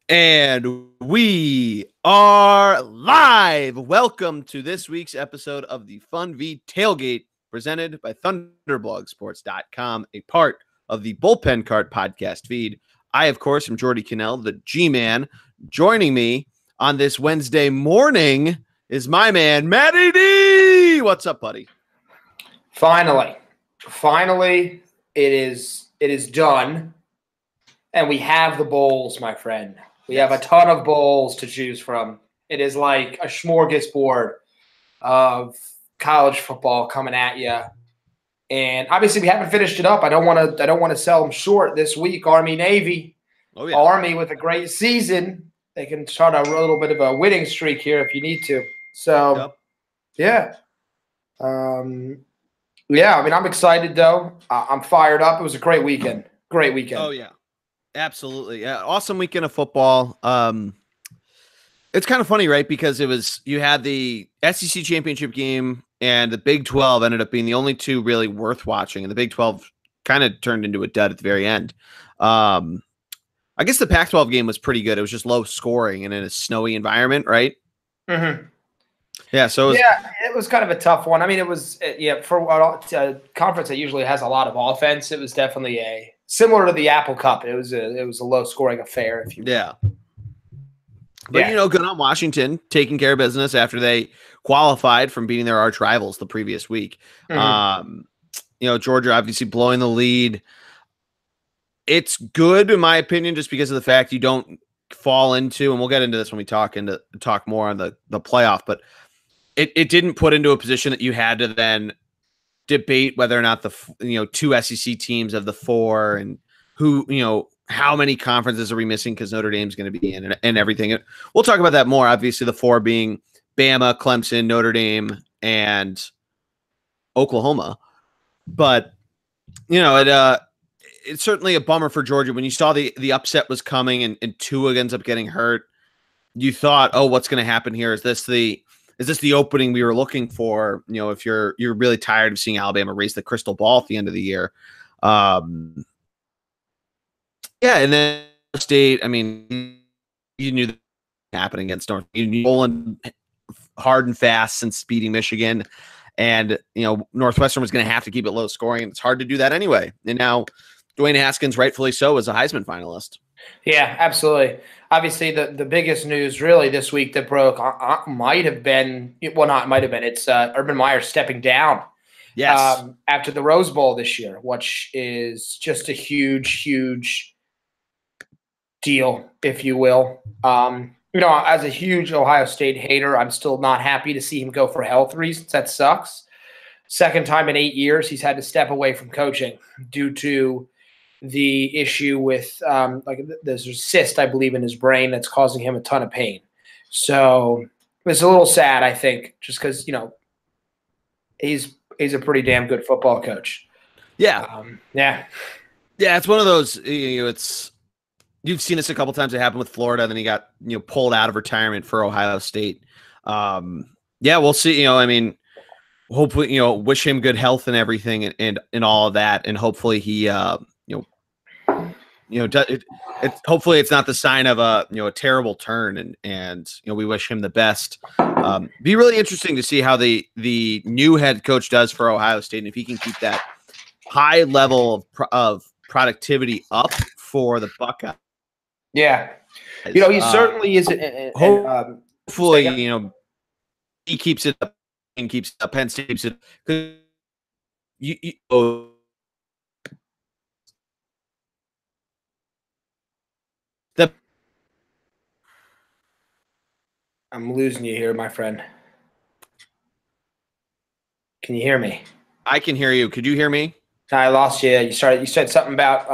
And we are live. Welcome to this week's episode of the Funvee Tailgate, presented by ThunderblogSports.com, a part of the Bullpen Cart podcast feed. I, of course, am Jordy Cannell, the G-Man. Joining me on this Wednesday morning is my man, Matty D. What's up, buddy? Finally, it is done, and we have the bowls, my friend. We have a ton of bowls to choose from. It is like a smorgasbord of college football coming at you. And obviously, we haven't finished it up. I don't want to sell them short this week. Army Navy, Army with a great season. They can start a little bit of a winning streak here if you need to. So, yeah. I mean, I'm excited though. I'm fired up. It was a great weekend. Oh yeah. Absolutely. Yeah. Awesome weekend of football. It's kind of funny, right? Because you had the SEC championship game and the Big 12 ended up being the only two really worth watching. And the Big 12 kind of turned into a dud at the very end. I guess the Pac-12 game was pretty good. It was just low scoring and in a snowy environment, right? Mm-hmm. Yeah. So it was kind of a tough one. I mean, it was for a conference that usually has a lot of offense. It was definitely similar to the Apple Cup. It was a low scoring affair, if you will. Yeah. But good on Washington taking care of business after they qualified from beating their arch rivals the previous week. Mm-hmm. Georgia obviously blowing the lead. It's good in my opinion, just because of the fact you don't fall into, and we'll get into this when we talk more on the playoff, but it didn't put into a position that you had to then debate whether or not the two SEC teams of the four and who how many conferences are we missing because Notre Dame's going to be in and everything. We'll talk about that more. Obviously, the four being Bama, Clemson, Notre Dame, and Oklahoma. But it's certainly a bummer for Georgia when you saw the upset was coming and Tua ends up getting hurt. You thought, oh, what's going to happen here? Is this the opening we were looking for? If you're really tired of seeing Alabama raise the crystal ball at the end of the year. And then State, I mean, you knew that happening against North. You knew rolling hard and fast since beating Michigan. And, Northwestern was going to have to keep it low scoring. It's hard to do that anyway. And now Dwayne Haskins, rightfully so, is a Heisman finalist. Yeah, absolutely. Obviously, the biggest news really this week that broke might have been – well, not might have been. It's Urban Meyer stepping down after the Rose Bowl this year, which is just a huge, huge deal, if you will. As a huge Ohio State hater, I'm still not happy to see him go for health reasons. That sucks. Second time in 8 years he's had to step away from coaching due to the issue with there's a cyst, I believe, in his brain that's causing him a ton of pain. So it's a little sad, I think, just because he's a pretty damn good football coach. Yeah, it's one of those. You've seen this a couple times. It happened with Florida, then he got pulled out of retirement for Ohio State. We'll see. I mean, hopefully, wish him good health and everything, and all of that, and hopefully he hopefully it's not the sign of a terrible turn, and we wish him the best. Be really interesting to see how the new head coach does for Ohio State, and if he can keep that high level of productivity up for the Buckeyes. Yeah, he certainly is. Hopefully, he keeps it up and keeps up. Penn State keeps it. I'm losing you here, my friend. Can you hear me? I can hear you. Could you hear me? I lost you. You said something about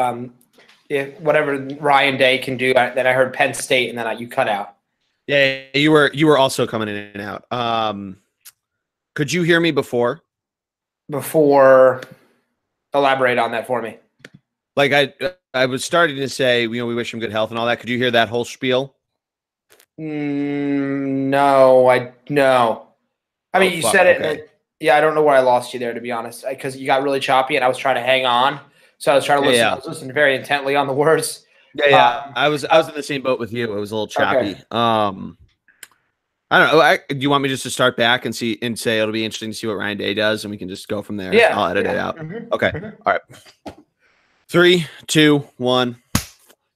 whatever Ryan Day can do. Then I heard Penn State, and then you cut out. Yeah, you were also coming in and out. Could you hear me before? Elaborate on that for me. Like I was starting to say, we wish him good health and all that. Could you hear that whole spiel? No. I mean, you said it. Okay. I don't know where I lost you there, to be honest, because you got really choppy, and I was trying to hang on. So I was trying to listen. I was listening very intently on the words. Yeah. I was in the same boat with you. It was a little choppy. Okay. I don't know. Do you want me just to start back and say it'll be interesting to see what Ryan Day does, and we can just go from there? Yeah. I'll edit it out. Mm-hmm. Okay. Mm-hmm. All right. 3, 2, 1.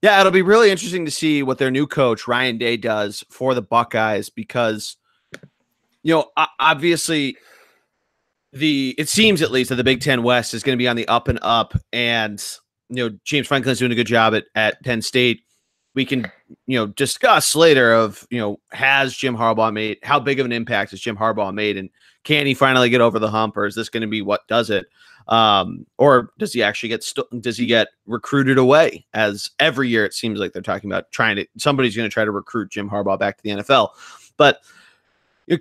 Yeah, it'll be really interesting to see what their new coach Ryan Day does for the Buckeyes, because obviously it seems at least that the Big Ten West is going to be on the up and up, and James Franklin's doing a good job at Penn State. We can discuss later of has Jim Harbaugh made, how big of an impact has Jim Harbaugh made, and can he finally get over the hump, or is this going to be what does it, or does he actually get recruited away, as every year it seems like they're talking about somebody's going to try to recruit Jim Harbaugh back to the NFL. But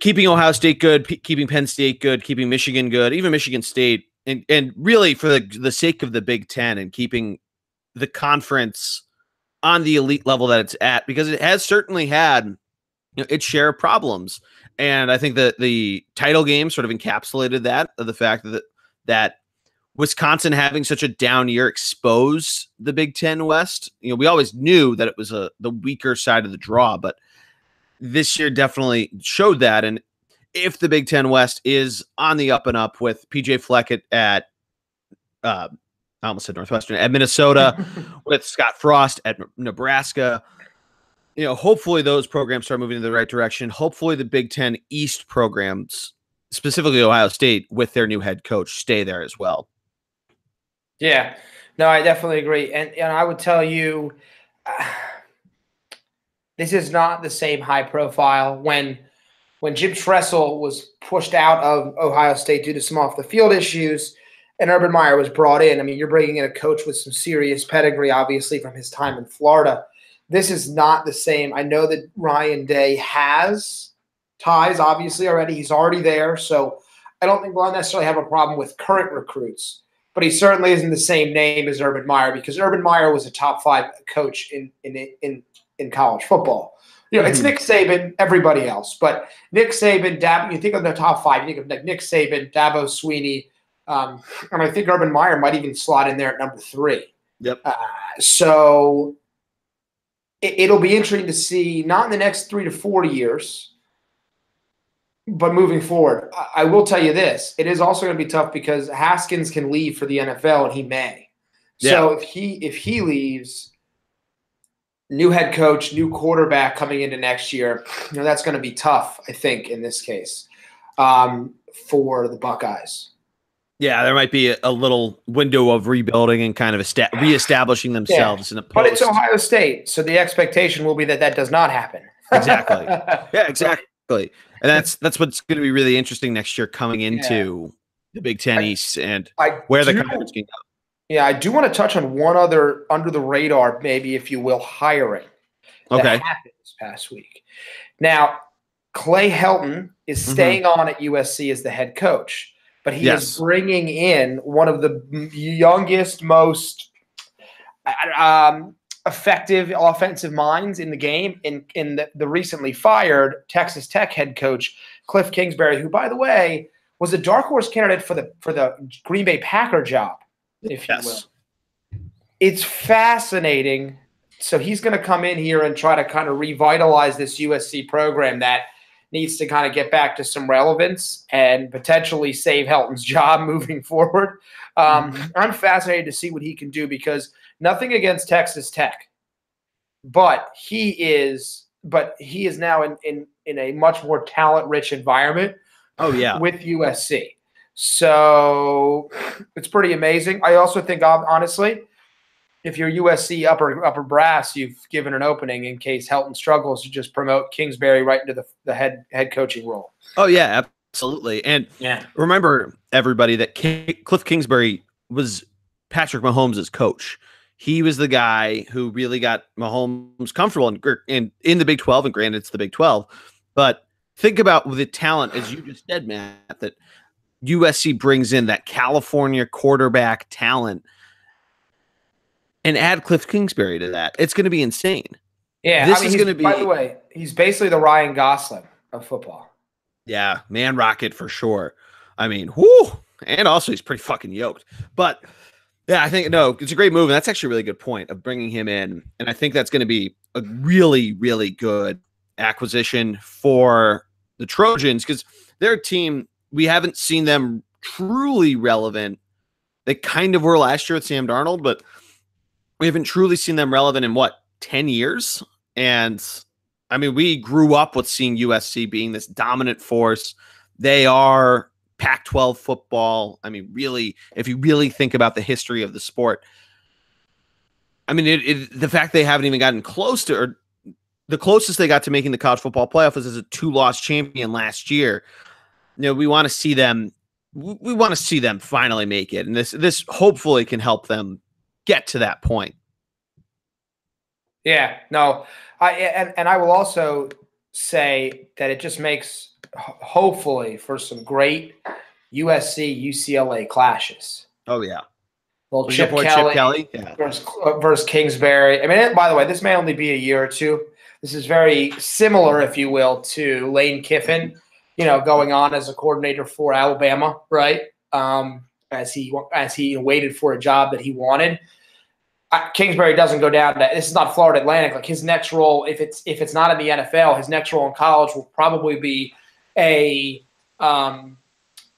keeping Ohio State good, keeping Penn State good, keeping Michigan good, even Michigan State, and really for the sake of the Big Ten and keeping the conference on the elite level that it's at, because it has certainly had its share of problems. And I think that the title game sort of encapsulated that, of the fact that Wisconsin having such a down year exposed the Big Ten West. We always knew that it was the weaker side of the draw, but this year definitely showed that. And if the Big Ten West is on the up and up with PJ Fleck at I almost said Northwestern, at Minnesota, with Scott Frost at Nebraska, hopefully those programs start moving in the right direction. Hopefully the Big Ten East programs, specifically Ohio State, with their new head coach, stay there as well. Yeah, no, I definitely agree. And I would tell you, this is not the same high profile. When Jim Tressel was pushed out of Ohio State due to some off the field issues, and Urban Meyer was brought in, I mean, you're bringing in a coach with some serious pedigree, obviously, from his time in Florida. This is not the same. I know that Ryan Day has ties, obviously, already. He's already there. So I don't think we'll necessarily have a problem with current recruits. But he certainly isn't the same name as Urban Meyer, because Urban Meyer was a top 5 coach in college football. It's Nick Saban, everybody else. But Nick Saban, you think of the top 5, you think of like Nick Saban, Dabo Swinney, and I think Urban Meyer might even slot in there at number 3. Yep. So it'll be interesting to see, not in the next 3 to 4 years, but moving forward. I will tell you this. It is also going to be tough because Haskins can leave for the NFL, and he may. Yeah. So if he leaves, new head coach, new quarterback coming into next year, that's going to be tough, I think, in this case, for the Buckeyes. Yeah, there might be a little window of rebuilding and kind of reestablishing themselves in a post. But it's Ohio State, so the expectation will be that does not happen. Exactly. Yeah, exactly. And that's what's going to be really interesting next year, coming into the Big Ten East and where the conference can go. Yeah, I do want to touch on one other under the radar, maybe, if you will, hiring that happened this past week. Now, Clay Helton is staying on at USC as the head coach. But he is bringing in one of the youngest, most effective offensive minds in the game in the recently fired Texas Tech head coach, Cliff Kingsbury, who, by the way, was a dark horse candidate for the Green Bay Packer job, if you will. It's fascinating. So he's going to come in here and try to kind of revitalize this USC program that needs to kind of get back to some relevance and potentially save Helton's job moving forward. I'm fascinated to see what he can do, because nothing against Texas Tech, but he is now in a much more talent-rich environment. Oh yeah, with USC. So it's pretty amazing. I also think, honestly, if you're USC upper brass, you've given an opening in case Helton struggles to just promote Kingsbury right into the head coaching role. Oh yeah, absolutely. And remember, everybody, that Cliff Kingsbury was Patrick Mahomes' coach. He was the guy who really got Mahomes comfortable in the Big 12, and granted it's the Big 12, but think about the talent, as you just said, Matt, that USC brings in, that California quarterback talent, and add Cliff Kingsbury to that. It's going to be insane. Yeah, this is going to be. By the way, he's basically the Ryan Gosling of football. Yeah, man, rocket for sure. I mean, whoo, and also he's pretty fucking yoked. But Yeah, I think it's a great move, and that's actually a really good point of bringing him in. And I think that's going to be a really, really good acquisition for the Trojans because they're a team we haven't seen them truly relevant. They kind of were last year with Sam Darnold, but we haven't truly seen them relevant in 10 years. And I mean, we grew up with seeing USC being this dominant force. They are Pac-12 football. I mean, really, if you really think about the history of the sport, I mean, the fact they haven't even gotten close to, or the closest they got to making the college football playoff was as a 2-loss champion last year. We want to see them. We want to see them finally make it, and this hopefully can help them get to that point. Yeah, no, I will also say that it just makes hopefully for some great USC UCLA clashes. Oh yeah, little Chip Kelly yeah. versus Kingsbury. I mean, by the way, this may only be a year or two. This is very similar, if you will, to Lane Kiffin, going on as a coordinator for Alabama, right? As he waited for a job that he wanted. Kingsbury doesn't go down to, this is not Florida Atlantic. Like his next role, if it's not in the NFL, his next role in college will probably be a what's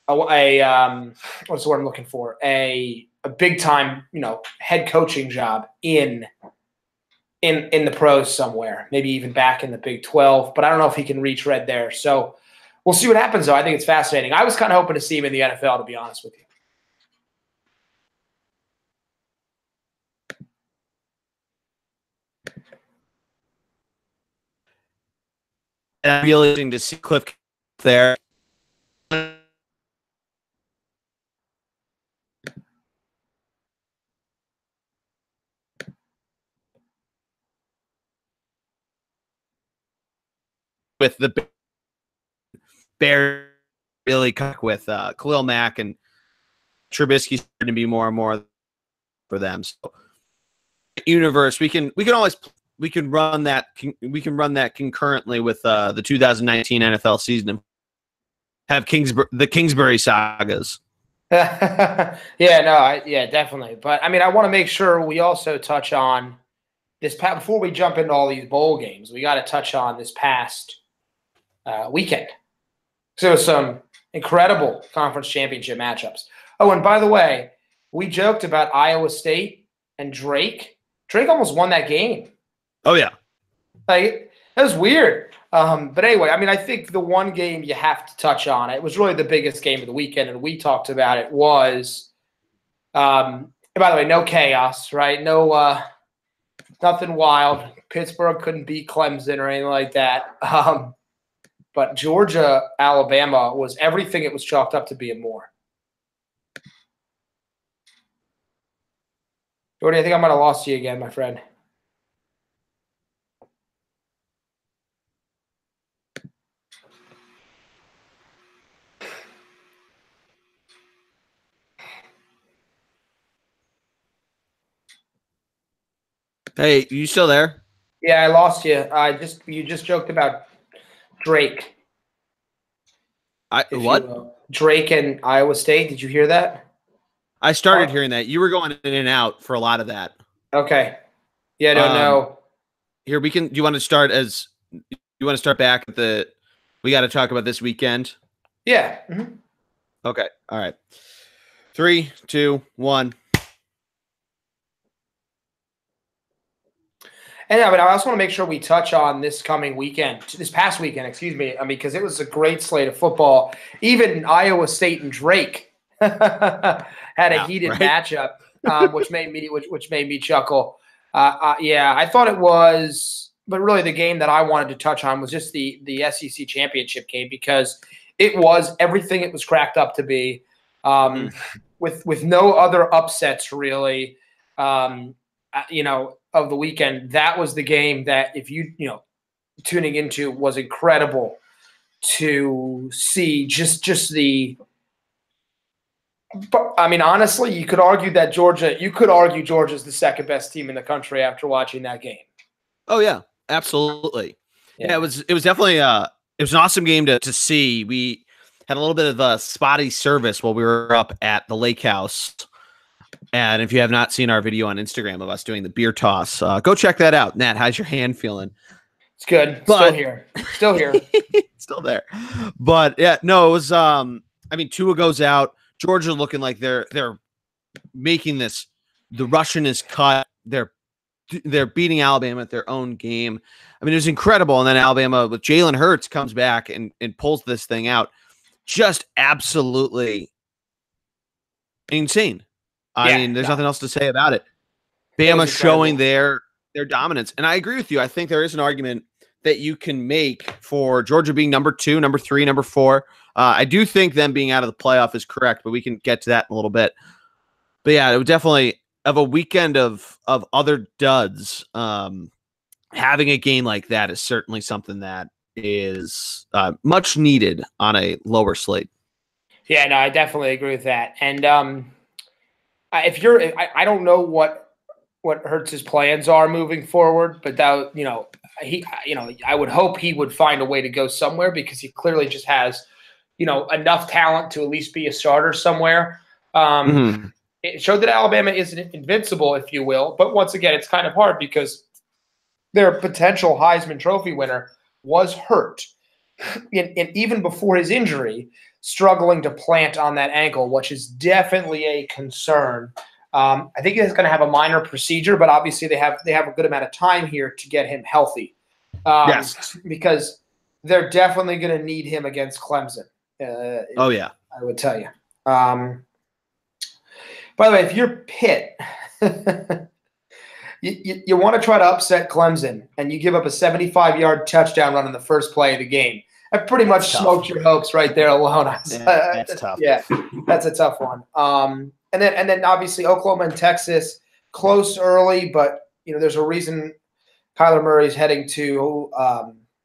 the word I'm looking for? A big time, head coaching job in the pros somewhere, maybe even back in the Big 12. But I don't know if he can retread there. So we'll see what happens, though. I think it's fascinating. I was kind of hoping to see him in the NFL, to be honest with you. And I'm really interesting to see Cliff there. With the Bears really cook with Khalil Mack and Trubisky starting to be more and more for them. So universe, we can run that concurrently with the 2019 NFL season and have the Kingsbury sagas. Definitely. But I mean, I want to make sure we also touch on this before we jump into all these bowl games. We got to touch on this past weekend. So there was some incredible conference championship matchups. Oh, and by the way, we joked about Iowa State and Drake. Drake almost won that game. Oh yeah, like that was weird. But anyway, I mean, I think the one game you have to touch on, it was really the biggest game of the weekend, and we talked about it, was, by the way, no chaos, right? No, nothing wild. Pittsburgh couldn't beat Clemson or anything like that. But Georgia, Alabama was everything it was chalked up to be and more. Jordy, I think I might have lost you again, my friend. Hey, you still there? Yeah, I lost you. You just joked about Drake. Drake and Iowa State. Did you hear that? I started hearing that. You were going in and out for a lot of that. Okay. Yeah, no. Here do you want to start back at we got to talk about this weekend? Yeah. Mm-hmm. Okay. All right. 3, 2, 1. And I also want to make sure we touch on this past weekend, excuse me. I mean, because it was a great slate of football. Even Iowa State and Drake had a heated matchup, which made me chuckle. I thought it was, but really the game that I wanted to touch on was just the SEC championship game, because it was everything it was cracked up to be, with no other upsets really. Of the weekend, that was the game that, if tuning into, was incredible to see. Just the, I mean, honestly, you could argue Georgia's the second best team in the country after watching that game. Oh yeah, absolutely. Yeah, it was definitely it was an awesome game to see. We had a little bit of spotty service while we were up at the lake house. And if you have not seen our video on Instagram of us doing the beer toss, go check that out. Nat, how's your hand feeling? It's good. Still here. Still here. Still there. But yeah, no, it was Tua goes out. Georgia looking like they're making this. The Russian is cut. They're beating Alabama at their own game. I mean, it was incredible. And then Alabama with Jalen Hurts comes back and pulls this thing out. Just absolutely insane. I mean, there's nothing else to say about it. Bama showing their dominance. And I agree with you. I think there is an argument that you can make for Georgia being number 2, number 3, number 4. I do think them being out of the playoff is correct, but we can get to that in a little bit. But yeah, it would definitely of a weekend of other duds. Having a game like that is certainly something that is much needed on a lower slate. Yeah, no, I definitely agree with that. And I don't know what Hurts's plans are moving forward, but that, I would hope he would find a way to go somewhere, because he clearly just has, enough talent to at least be a starter somewhere. It showed that Alabama isn't invincible, if you will. But once again, it's kind of hard because their potential Heisman Trophy winner was hurt. And even before his injury, struggling to plant on that ankle, which is definitely a concern. I think he's going to have a minor procedure, but obviously they have a good amount of time here to get him healthy. Yes, because they're definitely going to need him against Clemson. I would tell you. By the way, if you're Pitt, you want to try to upset Clemson, and you give up a 75-yard touchdown run in the first play of the game. I pretty much smoked your hopes right there alone. That's tough. Yeah, that's a tough one. And then obviously Oklahoma and Texas, close early, but there's a reason Kyler Murray's heading to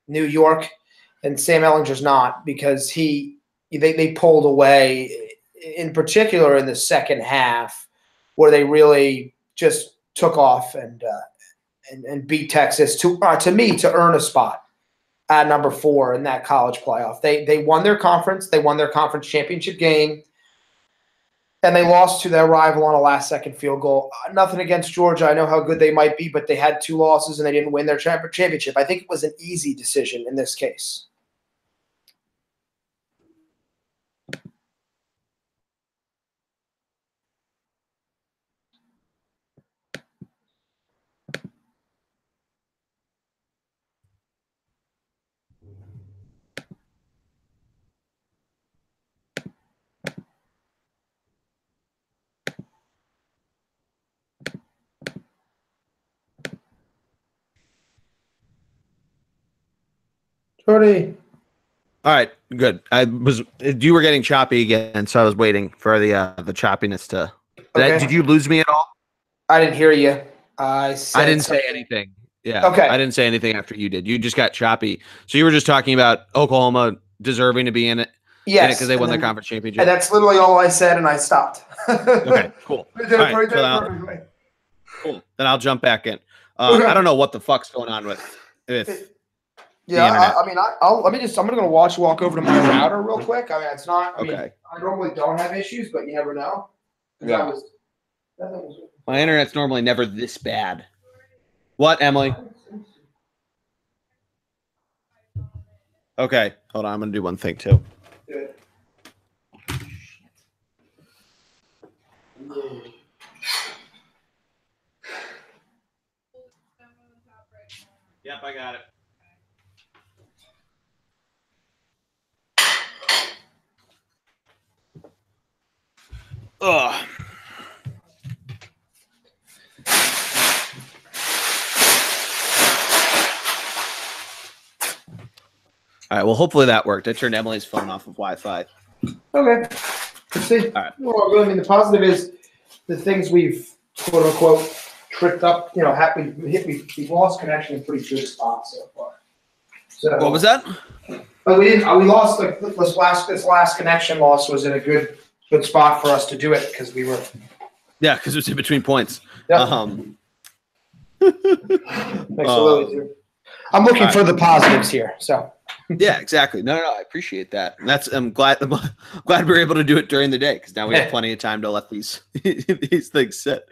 New York and Sam Ehlinger's not, because they pulled away, in particular in the second half, where they really just took off and beat Texas to me to earn a spot at number 4 in that college playoff. They won their conference. They won their conference championship game. And they lost to their rival on a last-second field goal. Nothing against Georgia. I know how good they might be, but they had 2 losses and they didn't win their championship. I think it was an easy decision in this case. Jordy. All right, good. You were getting choppy again, so I was waiting for the choppiness to. Did you lose me at all? I didn't hear you. I didn't say anything. Yeah. Okay. I didn't say anything after you did. You just got choppy. So you were just talking about Oklahoma deserving to be in it. Yes, because they won the conference championship. And that's literally all I said, and I stopped. Okay, cool. Cool. Then I'll jump back in. I don't know what the fuck's going on with. Yeah, I'm going to walk over to my router real quick. I mean, it's not. I normally don't have issues, but you never know. Yeah. My internet's normally never this bad. What, Emily? Okay, hold on. I'm going to do one thing too. Good. Yep, I got it. Ugh. All right. Well, hopefully that worked. I turned Emily's phone off of Wi-Fi. Okay. Let's see. All right. Well, I mean, the positive is the things we've quote unquote tripped up. We've lost connection in pretty good spots so far. So what was that? We lost this last connection loss was in a good spot for us to do it because we were. Yeah, because it was in between points. Yeah. I'm looking for the positives here. So Yeah, exactly. No, I appreciate that. And I'm glad we're able to do it during the day because now we have plenty of time to let these these things sit.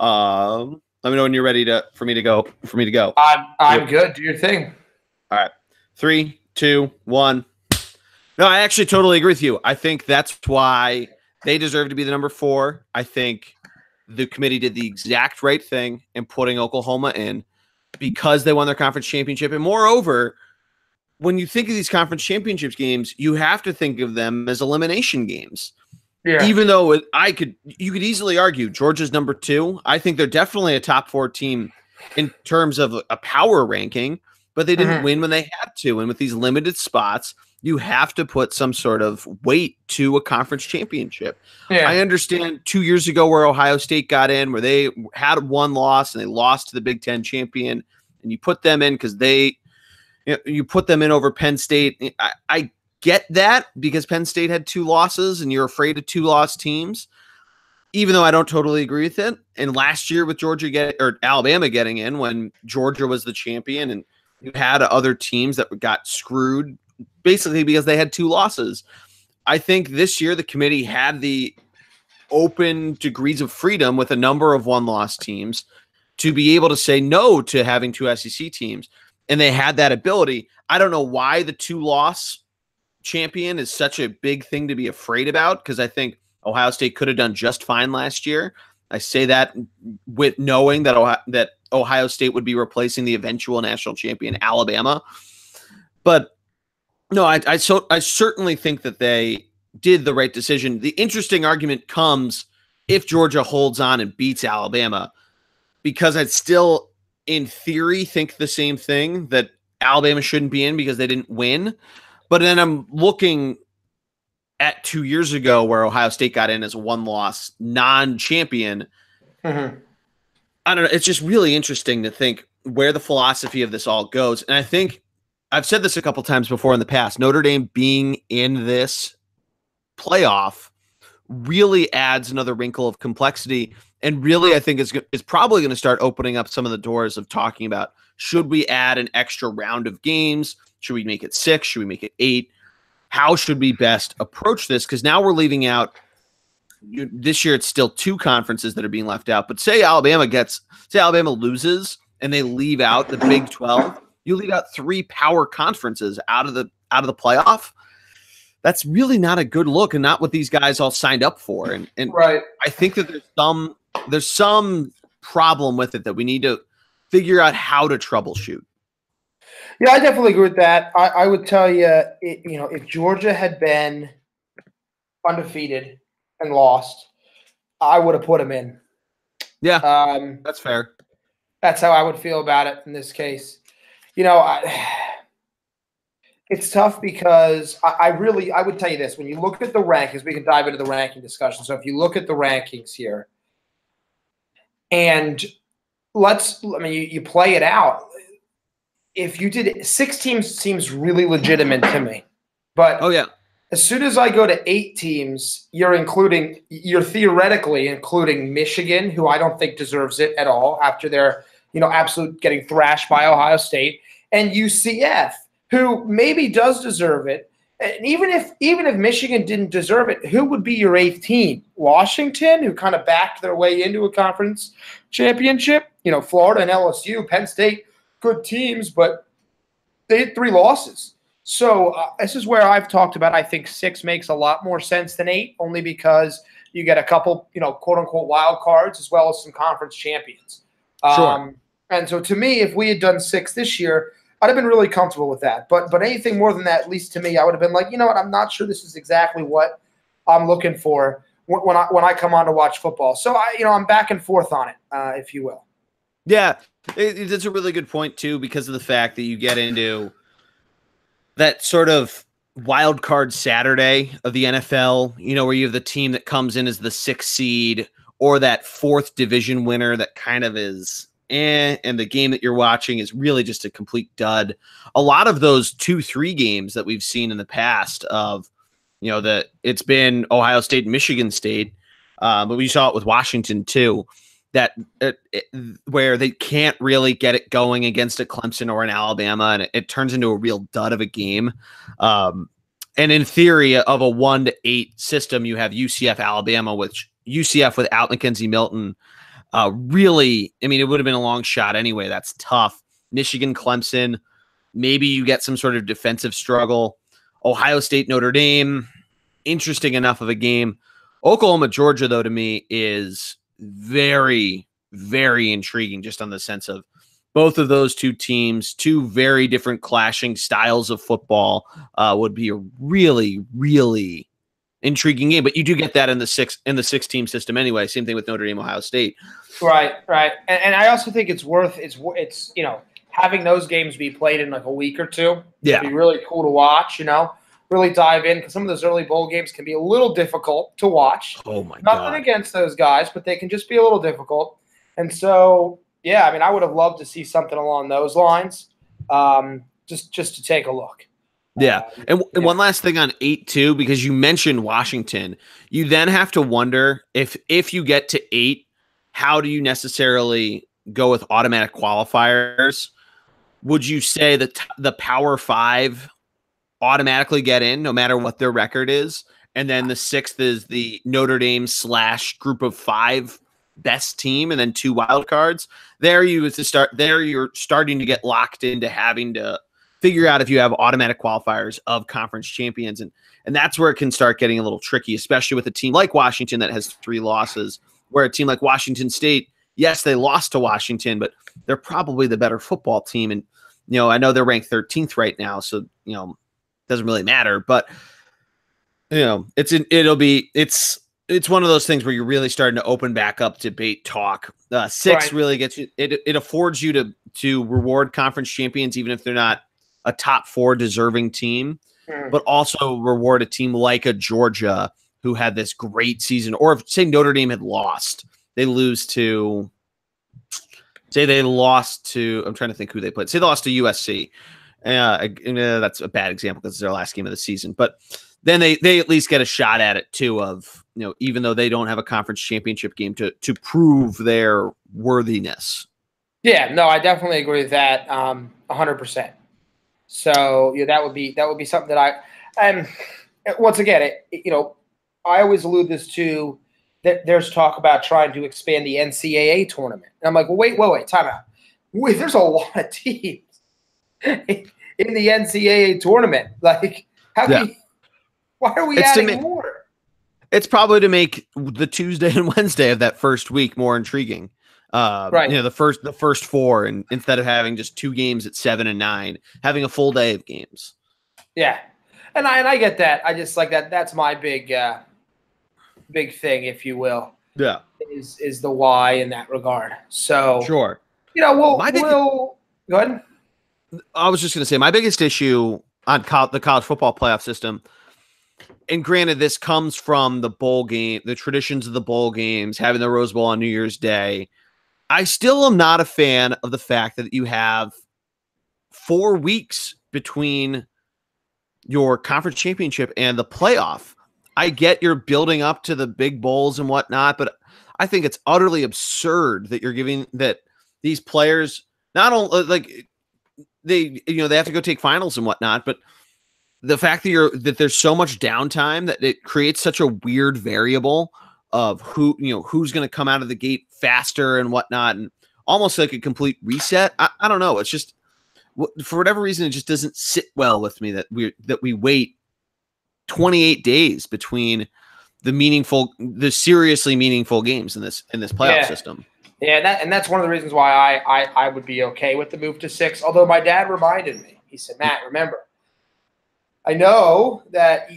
Let me know when you're ready for me to go. I'm good. Do your thing. All right. 3, 2, 1. No, I actually totally agree with you. I think that's why they deserve to be the number 4. I think the committee did the exact right thing in putting Oklahoma in because they won their conference championship. And moreover, when you think of these conference championships games, you have to think of them as elimination games. Yeah. Even though you could easily argue Georgia's number 2. I think they're definitely a top 4 team in terms of a power ranking, but they didn't win when they had to. And with these limited spots, you have to put some sort of weight to a conference championship. Yeah. I understand 2 years ago where Ohio State got in, where they had one loss and they lost to the Big Ten champion, and you put them in because you put them in over Penn State. I get that because Penn State had 2 losses and you're afraid of 2-loss teams, even though I don't totally agree with it. And last year with Alabama getting in when Georgia was the champion, and you had other teams that got screwed basically because they had 2 losses. I think this year the committee had the open degrees of freedom with a number of 1-loss teams to be able to say no to having 2 SEC teams. And they had that ability. I don't know why the 2-loss champion is such a big thing to be afraid about, because I think Ohio State could have done just fine last year. I say that with knowing that Ohio State would be replacing the eventual national champion Alabama. But no, I certainly think that they did the right decision. The interesting argument comes if Georgia holds on and beats Alabama, because I'd still, in theory, think the same thing, that Alabama shouldn't be in because they didn't win. But then I'm looking at 2 years ago where Ohio State got in as a 1-loss non-champion. I don't know. It's just really interesting to think where the philosophy of this all goes. And I think I've said this a couple times before in the past, Notre Dame being in this playoff really adds another wrinkle of complexity. And really, I think is probably going to start opening up some of the doors of talking about, should we add an extra round of games? Should we make it 6? Should we make it 8? How should we best approach this? Because now we're leaving out, this year it's still 2 conferences that are being left out. But say Alabama loses and they leave out the Big 12, you leave out 3 power conferences out of the playoff. That's really not a good look, and not what these guys all signed up for. And right. I think that there's some problem with it that we need to figure out how to troubleshoot. Yeah, I definitely agree with that. I would tell you, if Georgia had been undefeated and lost, I would have put them in. Yeah, that's fair. That's how I would feel about it in this case. It's tough because I would tell you this. When you look at the rankings, we can dive into the ranking discussion. So if you look at the rankings here, and you play it out. If you did 6 teams, seems really legitimate to me. But as soon as I go to 8 teams, you're theoretically including Michigan, who I don't think deserves it at all after their absolute getting thrashed by Ohio State, and UCF, who maybe does deserve it. And even if Michigan didn't deserve it, who would be your 8th team? Washington, who kind of backed their way into a conference championship. Florida and LSU, Penn State, good teams, but they had 3 losses. So this is where I've talked about, I think 6 makes a lot more sense than 8, only because you get a couple, quote unquote wild cards as well as some conference champions. Sure. And so to me, if we had done 6 this year, I'd have been really comfortable with that. But anything more than that, at least to me, I would have been like, you know what, I'm not sure this is exactly what I'm looking for when I come on to watch football. So I'm back and forth on it, if you will. Yeah, it's a really good point too, because of the fact that you get into that sort of wild card Saturday of the NFL, where you have the team that comes in as the 6th seed, or that 4th division winner that kind of is and the game that you're watching is really just a complete dud. A lot of those 2-3 games that we've seen in the past of, it's been Ohio State and Michigan State, but we saw it with Washington too. that where they can't really get it going against a Clemson or an Alabama, and it turns into a real dud of a game. And in theory, of a 1-8 system, you have UCF Alabama, which UCF without Mackenzie Milton, really, I mean, it would have been a long shot anyway. That's tough. Michigan, Clemson, maybe you get some sort of defensive struggle. Ohio State, Notre Dame, interesting enough of a game. Oklahoma, Georgia, though, to me is very, very intriguing just on the sense of both of those two teams, two very different clashing styles of football, would be a really, really intriguing game. But you do get that in the six team system anyway. Same thing with Notre Dame, Ohio State. Right. And I also think it's having those games be played in like a week or two. Yeah. It'd be really cool to watch, really dive in, because some of those early bowl games can be a little difficult to watch. Oh my God. Nothing against those guys, but they can just be a little difficult. And so, yeah, I mean, I would have loved to see something along those lines, just to take a look. Yeah. And one last thing on 8-2, because you mentioned Washington, you then have to wonder if you get to 8, how do you necessarily go with automatic qualifiers? Would you say that the Power 5 automatically get in no matter what their record is, and then the 6th is the Notre Dame / group of 5 best team, and then 2 wild cards? You're starting to get locked into having to figure out if you have automatic qualifiers of conference champions, and that's where it can start getting a little tricky, especially with a team like Washington that has 3 losses, where a team like Washington State, yes, they lost to Washington, but they're probably the better football team. And, I know they're ranked 13th right now, so, doesn't really matter, but it's one of those things where you're really starting to open back up debate talk. 6 right. Really gets you. It affords you to reward conference champions, even if they're not a top 4 deserving team, but also reward a team like a Georgia who had this great season. Or if, say, Notre Dame had lost, I'm trying to think who they played. Say they lost to USC. That's a bad example because it's their last game of the season, but then they at least get a shot at it too, of, even though they don't have a conference championship game, to prove their worthiness. Yeah, no, I definitely agree with that. 100%. So that would be something that and once again, I always allude this to that there's talk about trying to expand the NCAA tournament. And I'm like, well, wait, time out. Wait, there's a lot of teams in the NCAA tournament. Like, why are we adding more? It's probably to make the Tuesday and Wednesday of that first week more intriguing. Right. The first 4, and instead of having just 2 games at 7 and 9, having a full day of games. Yeah. And I get that. I just like that. That's my big thing, if you will. Yeah. Is the why in that regard. So sure. Go ahead. I was just going to say, my biggest issue on the college football playoff system, and granted, this comes from the bowl game, the traditions of the bowl games, having the Rose Bowl on New Year's Day. I still am not a fan of the fact that you have 4 weeks between your conference championship and the playoff. I get you're building up to the big bowls and whatnot, but I think it's utterly absurd that you're giving that these players not only they have to go take finals and whatnot, but the fact that there's so much downtime that it creates such a weird variable of who's going to come out of the gate faster and whatnot, and almost like a complete reset. I don't know. It's just, for whatever reason, it just doesn't sit well with me that we wait 28 days between the seriously meaningful games in this playoff system. Yeah, and that's one of the reasons why I would be okay with the move to 6. Although my dad reminded me, he said, Matt, remember, I know that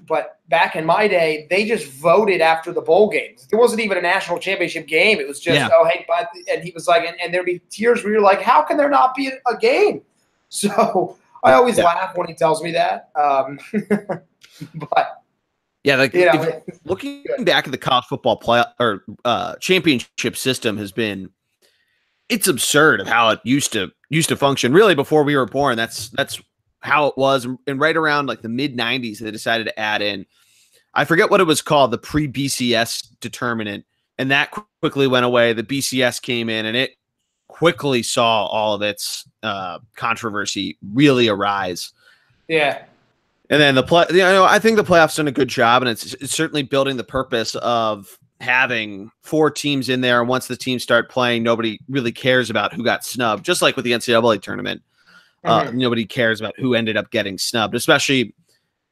but back in my day, they just voted after the bowl games. There wasn't even a national championship game. It was just hey, but, and he was like, and there'd be tears where you're like, how can there not be a game? So I always laugh when he tells me that. But yeah, looking back at the college football championship system it's absurd of how it used to function. Really, before we were born, that's how it was. And right around like the mid 90s, they decided to add in, I forget what it was called, the pre-BCS determinant, and that quickly went away. The BCS came in, and it quickly saw all of its controversy really arise. Yeah. And then I think the playoffs done a good job, and it's certainly building the purpose of having 4 teams in there. And once the teams start playing, nobody really cares about who got snubbed. Just like with the NCAA tournament, nobody cares about who ended up getting snubbed, especially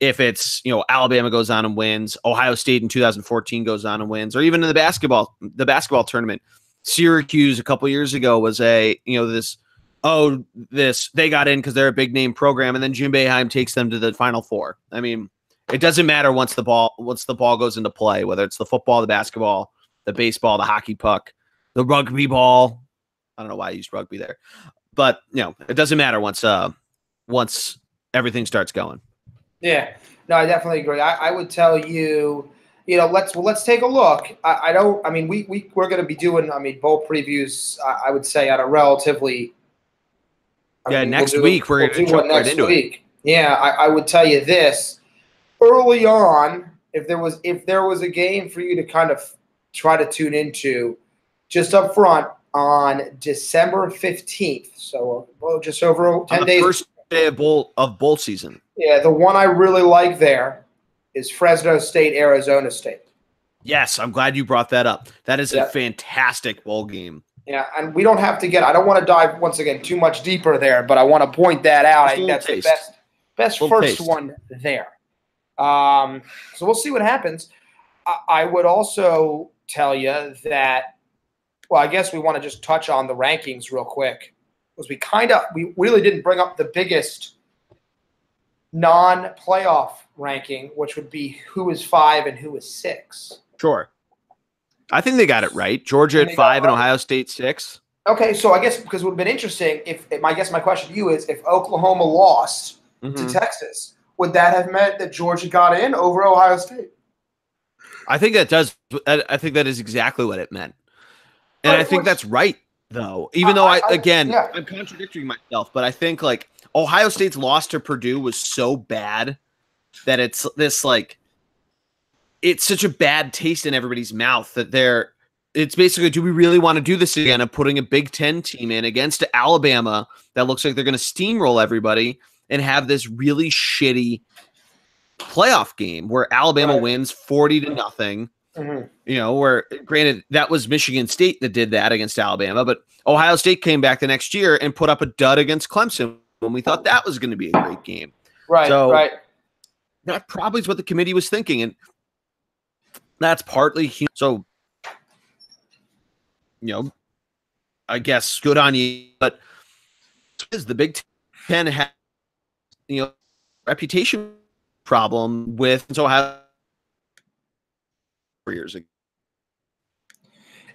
if it's, Alabama goes on and wins, Ohio State in 2014 goes on and wins, or even in the basketball tournament, Syracuse a couple years ago was they got in because they're a big name program, and then Jim Boeheim takes them to the Final Four. I mean, it doesn't matter once the ball goes into play, whether it's the football, the basketball, the baseball, the hockey puck, the rugby ball. I don't know why I used rugby there, but it doesn't matter once everything starts going. Yeah, no, I definitely agree. I would tell you, let's take a look. We're going to be doing, bowl previews. I would say on a relatively. Next week we're going to jump right into it. Yeah, I would tell you this early on. If there was a game for you to kind of try to tune into, just up front on December 15th, so just over 10 days. First day of bowl season. Yeah, the one I really like there is Fresno State, Arizona State. Yes, I'm glad you brought that up. That is a fantastic bowl game. Yeah, and we don't have to I don't want to dive, once again, too much deeper there, but I want to point that out. I think that's the best first one there. So we'll see what happens. I would also tell you that, well, I guess we want to just touch on the rankings real quick, because we really didn't bring up the biggest non-playoff ranking, which would be who is 5 and who is 6. Sure. I think they got it right. Georgia at 5 and Ohio State 6. Okay, so I guess because it would have been interesting my question to you is, if Oklahoma lost to Texas, would that have meant that Georgia got in over Ohio State? I think that does. I think that is exactly what it meant. And I think that's right, though. Even though I'm contradicting myself, but I think Ohio State's loss to Purdue was so bad that it's such a bad taste in everybody's mouth that it's basically, do we really want to do this again of putting a Big Ten team in against Alabama that looks like they're going to steamroll everybody and have this really shitty playoff game where Alabama wins 40-0. Where granted that was Michigan State that did that against Alabama, but Ohio State came back the next year and put up a dud against Clemson when we thought that was going to be a great game. Right. That probably is what the committee was thinking, and that's partly so. I guess good on you, but is the Big Ten has reputation problem with Ohio 4 years ago.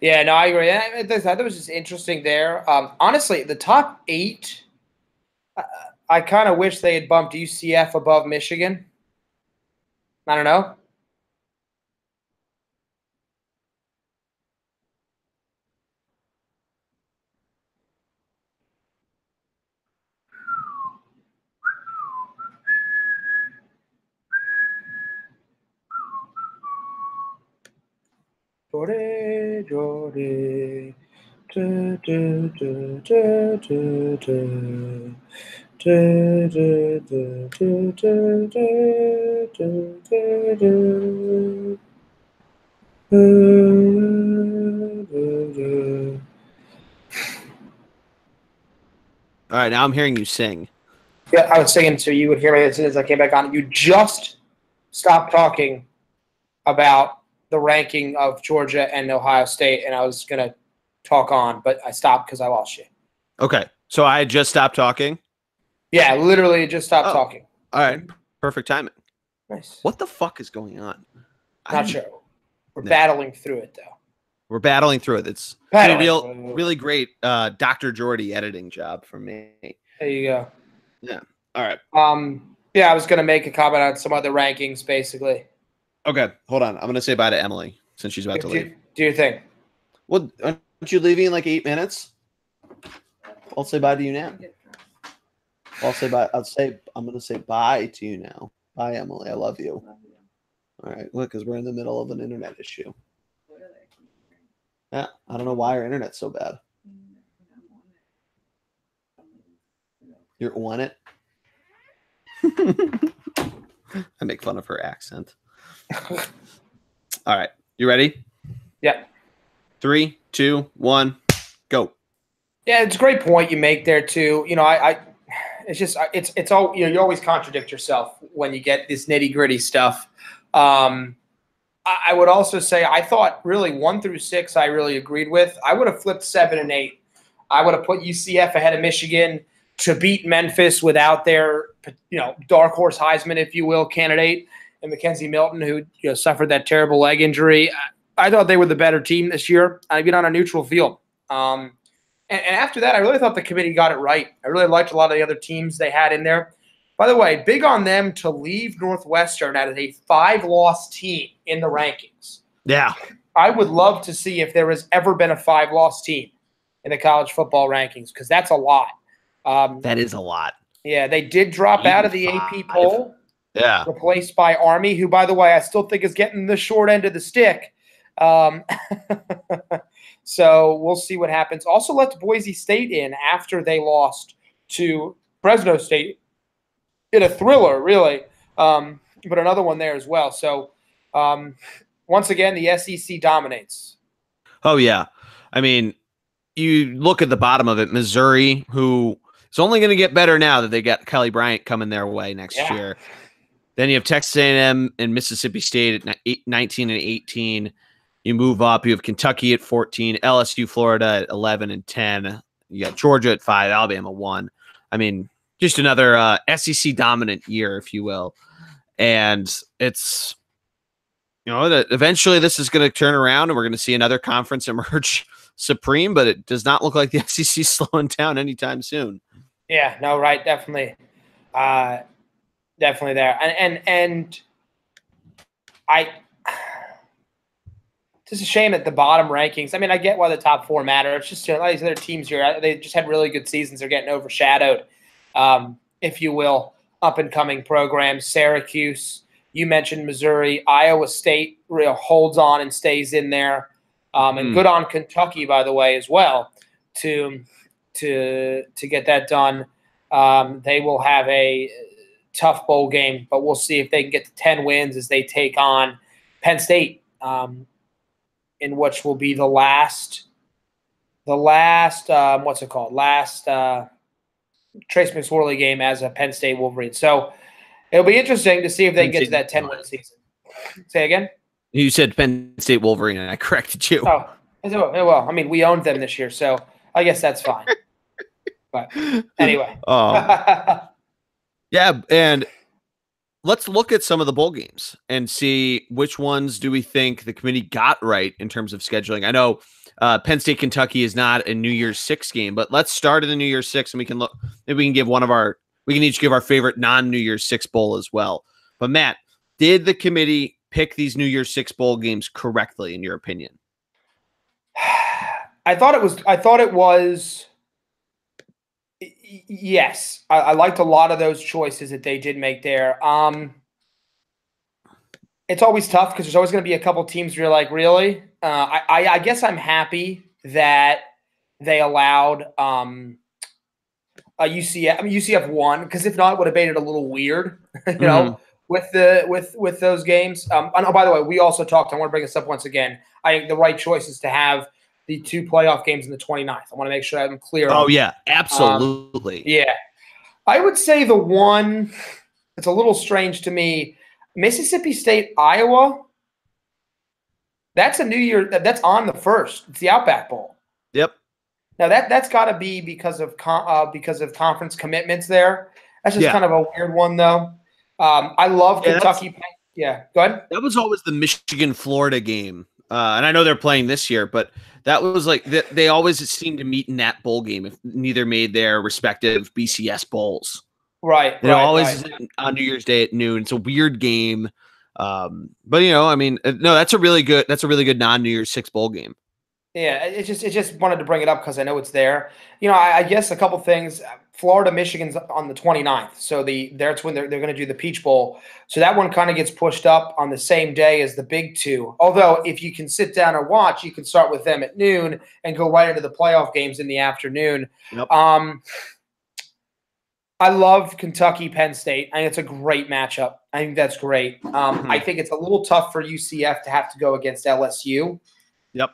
Yeah, no, I agree. I thought it was just interesting there. Honestly, the top 8, I kind of wish they had bumped UCF above Michigan. I don't know. Jordy. All right, now I'm hearing you sing. Yeah, I was singing so you would hear me as soon as I came back on. You just stopped talking about the ranking of Georgia and Ohio State, and I was going to talk on, but I stopped because I lost you. Okay, so I just stopped talking? Yeah, literally just stopped talking. All right, perfect timing. Nice. What the fuck is going on? Not sure. We're battling through it, though. We're battling through it. It's a really great Dr. Jordy editing job from me. There you go. Yeah. All right. Yeah, I was going to make a comment on some other rankings, basically. Okay, hold on. I'm going to say bye to Emily since she's about to leave. Do your thing. Well, aren't you leaving in like 8 minutes? I'll say bye to you now. I'll say bye. I'm going to say bye to you now. Bye, Emily. I love you. All right. Look, because we're in the middle of an internet issue. Yeah, I don't know why our internet's so bad. You want it? I make fun of her accent. All right, you ready? Yeah. 3, 2, 1, go. Yeah, it's a great point you make there too. It's just it's all you always contradict yourself when you get this nitty gritty stuff. I would also say I thought really 1 through 6 I really agreed with. I would have flipped 7 and 8. I would have put UCF ahead of Michigan to beat Memphis without their dark horse Heisman, if you will, candidate, and Mackenzie Milton, who suffered that terrible leg injury. I thought they were the better team this year, even on a neutral field. And after that, I really thought the committee got it right. I really liked a lot of the other teams they had in there. By the way, big on them to leave Northwestern as a 5-loss team in the rankings. Yeah. I would love to see if there has ever been a 5-loss team in the college football rankings, because that's a lot. That is a lot. Yeah, they did drop out of the AP poll. Yeah. Replaced by Army, who, by the way, I still think is getting the short end of the stick. So we'll see what happens. Also let Boise State in after they lost to Fresno State in a thriller, really, but another one there as well. So once again, the SEC dominates. Oh, yeah. I mean, you look at the bottom of it, Missouri, who is only going to get better now that they got Kelly Bryant coming their way next year. Then you have Texas A&M and Mississippi State at 19 and 18. You move up. You have Kentucky at 14, LSU, Florida at 11 and 10. You got Georgia at 5, Alabama 1. I mean, just another SEC dominant year, if you will. And it's, that eventually this is going to turn around and we're going to see another conference emerge supreme, but it does not look like the SEC is slowing down anytime soon. Yeah, no, right. Definitely. Definitely there. And it's just a shame that the bottom rankings, I mean, I get why the top 4 matter. It's just, a lot of these other teams here, they just had really good seasons. They're getting overshadowed, if you will, up-and-coming programs. Syracuse, you mentioned Missouri. Iowa State holds on and stays in there. And good on Kentucky, by the way, as well, to get that done. They will have a tough bowl game, but we'll see if they can get to 10 wins as they take on Penn State, in which will be the last what's it called? Last Trace McSorley game as a Penn State Wolverine. So it'll be interesting to see if they can get to that 10-win season. Say again? You said Penn State Wolverine, and I corrected you. Oh, well, I mean, we owned them this year, so I guess that's fine. But anyway. Yeah, and let's look at some of the bowl games and see which ones do we think the committee got right in terms of scheduling. I know Penn State, Kentucky is not a New Year's 6 game, but let's start in the New Year's 6 and we can look. Maybe we can give we can each give our favorite non-New Year's 6 bowl as well. But Matt, did the committee pick these New Year's 6 bowl games correctly in your opinion? I thought it was. Yes, I liked a lot of those choices that they did make there. It's always tough because there's always going to be a couple teams where you're like, really? I guess I'm happy that they allowed a UCF. I mean, UCF won, because if not, it would have made it a little weird, with those games. Oh, by the way, we also talked. I want to bring this up once again. I think the right choice is to have the 2 playoff games in the 29th. I want to make sure I'm clear. Oh, yeah, absolutely. Yeah. I would say the one that's a little strange to me, Mississippi State, Iowa, that's a New Year. That's on the 1st. It's the Outback Bowl. Yep. Now, that's got to be because of conference commitments there. That's just kind of a weird one, though. I love Kentucky. Yeah, go ahead. That was always the Michigan-Florida game. And I know they're playing this year, but that was like they always seem to meet in that bowl game if neither made their respective BCS bowls. Right. They're always on New Year's Day at noon. It's a weird game. But I mean, no, that's a really good non-New Year's 6 bowl game. Yeah, it just wanted to bring it up because I know it's there. I guess a couple things. Florida, Michigan's on the 29th, so that's when they're going to do the Peach Bowl. So that one kind of gets pushed up on the same day as the big two. Although if you can sit down and watch, you can start with them at noon and go right into the playoff games in the afternoon. Yep. I love Kentucky, Penn State. I think it's a great matchup. I think that's great. I think it's a little tough for UCF to have to go against LSU. Yep.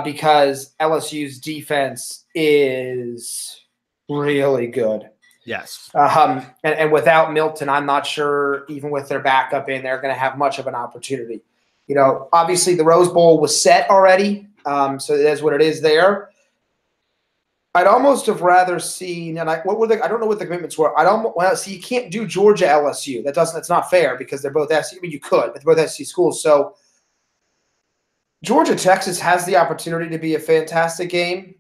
Because LSU's defense is really good. Yes. And without Milton, I'm not sure, even with their backup in, they're going to have much of an opportunity. Obviously the Rose Bowl was set already, so it is what it is there. I'd almost have rather seen, and I don't know what the commitments were. You can't do Georgia LSU. That's not fair because they're both SC. I mean, you could, but they're both SC schools. So Georgia Texas has the opportunity to be a fantastic game.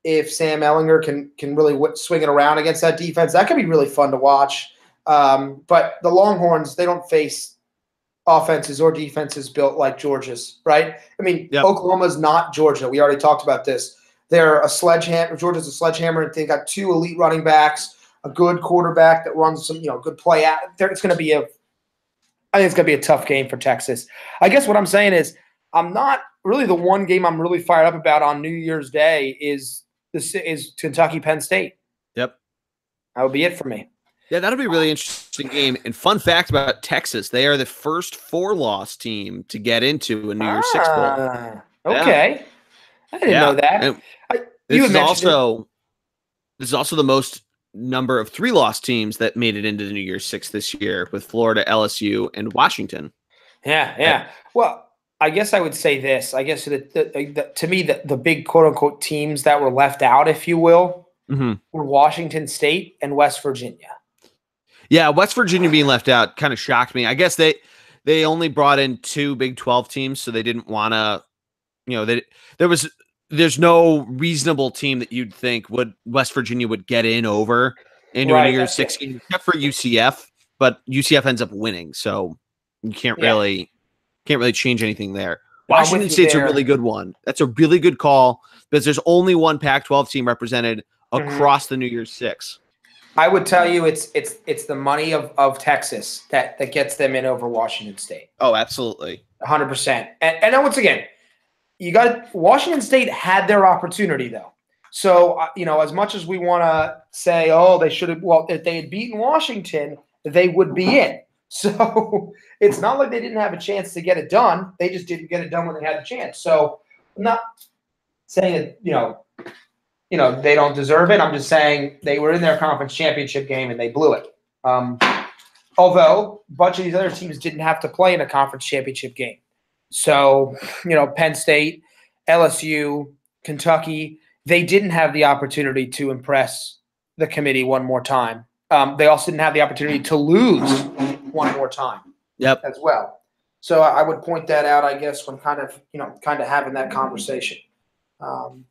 If Sam Ehlinger can really swing it around against that defense, that could be really fun to watch. But the Longhorns, they don't face offenses or defenses built like Georgia's, right? I mean, yep. Oklahoma's not Georgia. We already talked about this. They're a sledgehammer. Georgia's a sledgehammer, and they got two elite running backs, a good quarterback that runs some, good play out. I think it's going to be a tough game for Texas. I guess what I'm saying is I'm not really the one game I'm really fired up about on New Year's Day is Kentucky Penn State. Yep. That would be it for me. Yeah, that'll be a really interesting game. And fun fact about Texas, they are the first 4-loss team to get into a New Year's Six Bowl. Okay. Yeah. I didn't know that. This is also the most number of 3-loss teams that made it into the New Year's Six this year, with Florida, LSU, and Washington. Yeah. Well, I guess I would say this. I guess to me, the big quote-unquote teams that were left out, if you will, were Washington State and West Virginia. Yeah, West Virginia being left out kind of shocked me. I guess they only brought in 2 Big 12 teams, so they didn't want to, there's no reasonable team that you'd think West Virginia would get in over into a New Year's Six game, except for UCF, but UCF ends up winning, so you can't really change anything there. Washington State's a really good one. That's a really good call because there's only one Pac-12 team represented across the New Year's Six. I would tell you it's the money of Texas that gets them in over Washington State. Oh, absolutely. 100%. And once again, Washington State had their opportunity though. So, as much as we want to say, they should have, if they had beaten Washington, they would be in. So it's not like they didn't have a chance to get it done. They just didn't get it done when they had the chance. So I'm not saying that, they don't deserve it. I'm just saying they were in their conference championship game and they blew it. Although a bunch of these other teams didn't have to play in a conference championship game. So, Penn State, LSU, Kentucky, they didn't have the opportunity to impress the committee one more time. They also didn't have the opportunity to lose one more time. Yep. As well. So I would point that out, I guess, when kind of having that conversation. I'm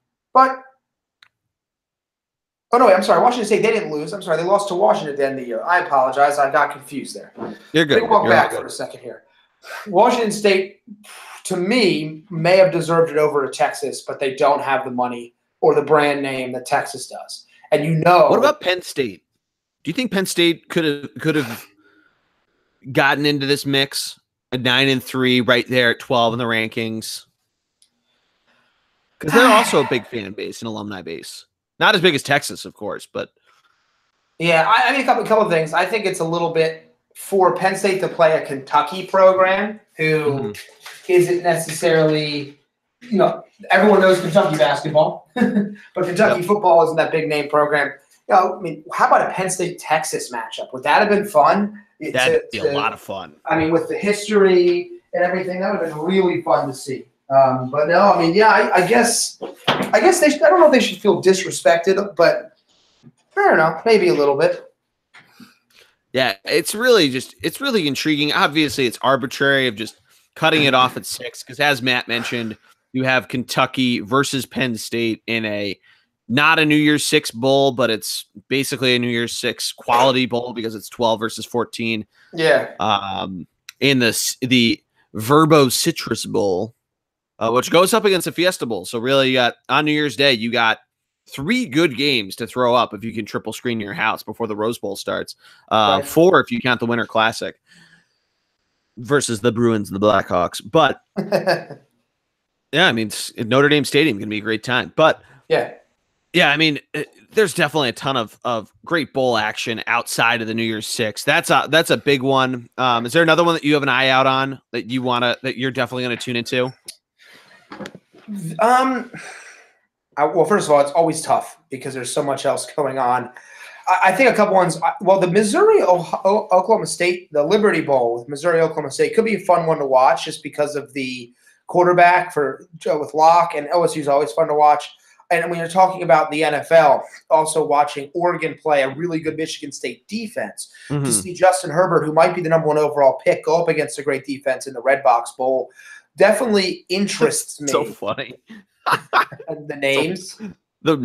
sorry. Washington State, they didn't lose. I'm sorry. They lost to Washington at the end of the year. I apologize. I got confused there. You're good. Let me walk back for a second here. Washington State, to me, may have deserved it over to Texas, but they don't have the money or the brand name that Texas does. And what about Penn State? Do you think Penn State could have gotten into this mix at 9-3, right there at 12 in the rankings? Because they're also a big fan base and alumni base. Not as big as Texas, of course, but yeah, I mean a couple of things. I think it's a little bit for Penn State to play a Kentucky program who isn't necessarily, everyone knows Kentucky basketball, but Kentucky football isn't that big name program. I mean, how about a Penn State Texas matchup? Would that have been fun? That'd be a lot of fun. I mean, with the history and everything, that would have been really fun to see. But no, I mean, yeah, I guess they should, I don't know if they should feel disrespected, but I don't know, maybe a little bit. Yeah, it's really intriguing. Obviously, it's arbitrary of just cutting it off at 6 because, as Matt mentioned, you have Kentucky versus Penn State in not a New Year's Six bowl, but it's basically a New Year's Six quality bowl because it's 12 versus 14. Yeah. In the Verbo Citrus Bowl. which goes up against the Fiesta Bowl. So really, you got on New Year's Day, you got 3 good games to throw up if you can triple screen your house before the Rose Bowl starts. 4 if you count the Winter Classic versus the Bruins and the Blackhawks. But yeah, I mean, Notre Dame Stadium can be a great time. But yeah, I mean, there's definitely a ton of great bowl action outside of the New Year's Six. That's a big one. Is there another one that you have an eye out on that you're definitely going to tune into? Well, first of all, it's always tough because there's so much else going on. I think a couple ones. Well, the Missouri Oklahoma State, the Liberty Bowl with Missouri Oklahoma State could be a fun one to watch just because of the quarterback with Locke, and OSU is always fun to watch. And when you're talking about the NFL, also watching Oregon play a really good Michigan State defense, to see Justin Herbert, who might be the #1 overall pick, go up against a great defense in the Red Box Bowl, definitely interests me. So funny. The names. The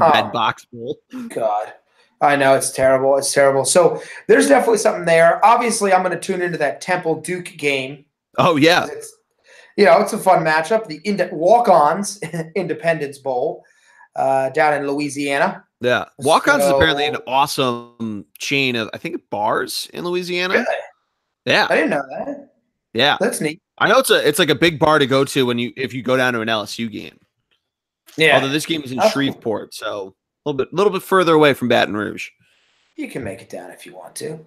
Red Box Bowl. God. I know, it's terrible. It's terrible. So there's definitely something there. Obviously, I'm going to tune into that Temple Duke game. Oh, yeah. It's a fun matchup. The Walk-Ons Independence Bowl down in Louisiana. Yeah. Walk-Ons is apparently an awesome chain of, I think, bars in Louisiana. Really? Yeah. I didn't know that. Yeah. That's neat. I know it's like a big bar to go to if you go down to an LSU game. Yeah. Although this game is in Shreveport, so a little bit further away from Baton Rouge. You can make it down if you want to.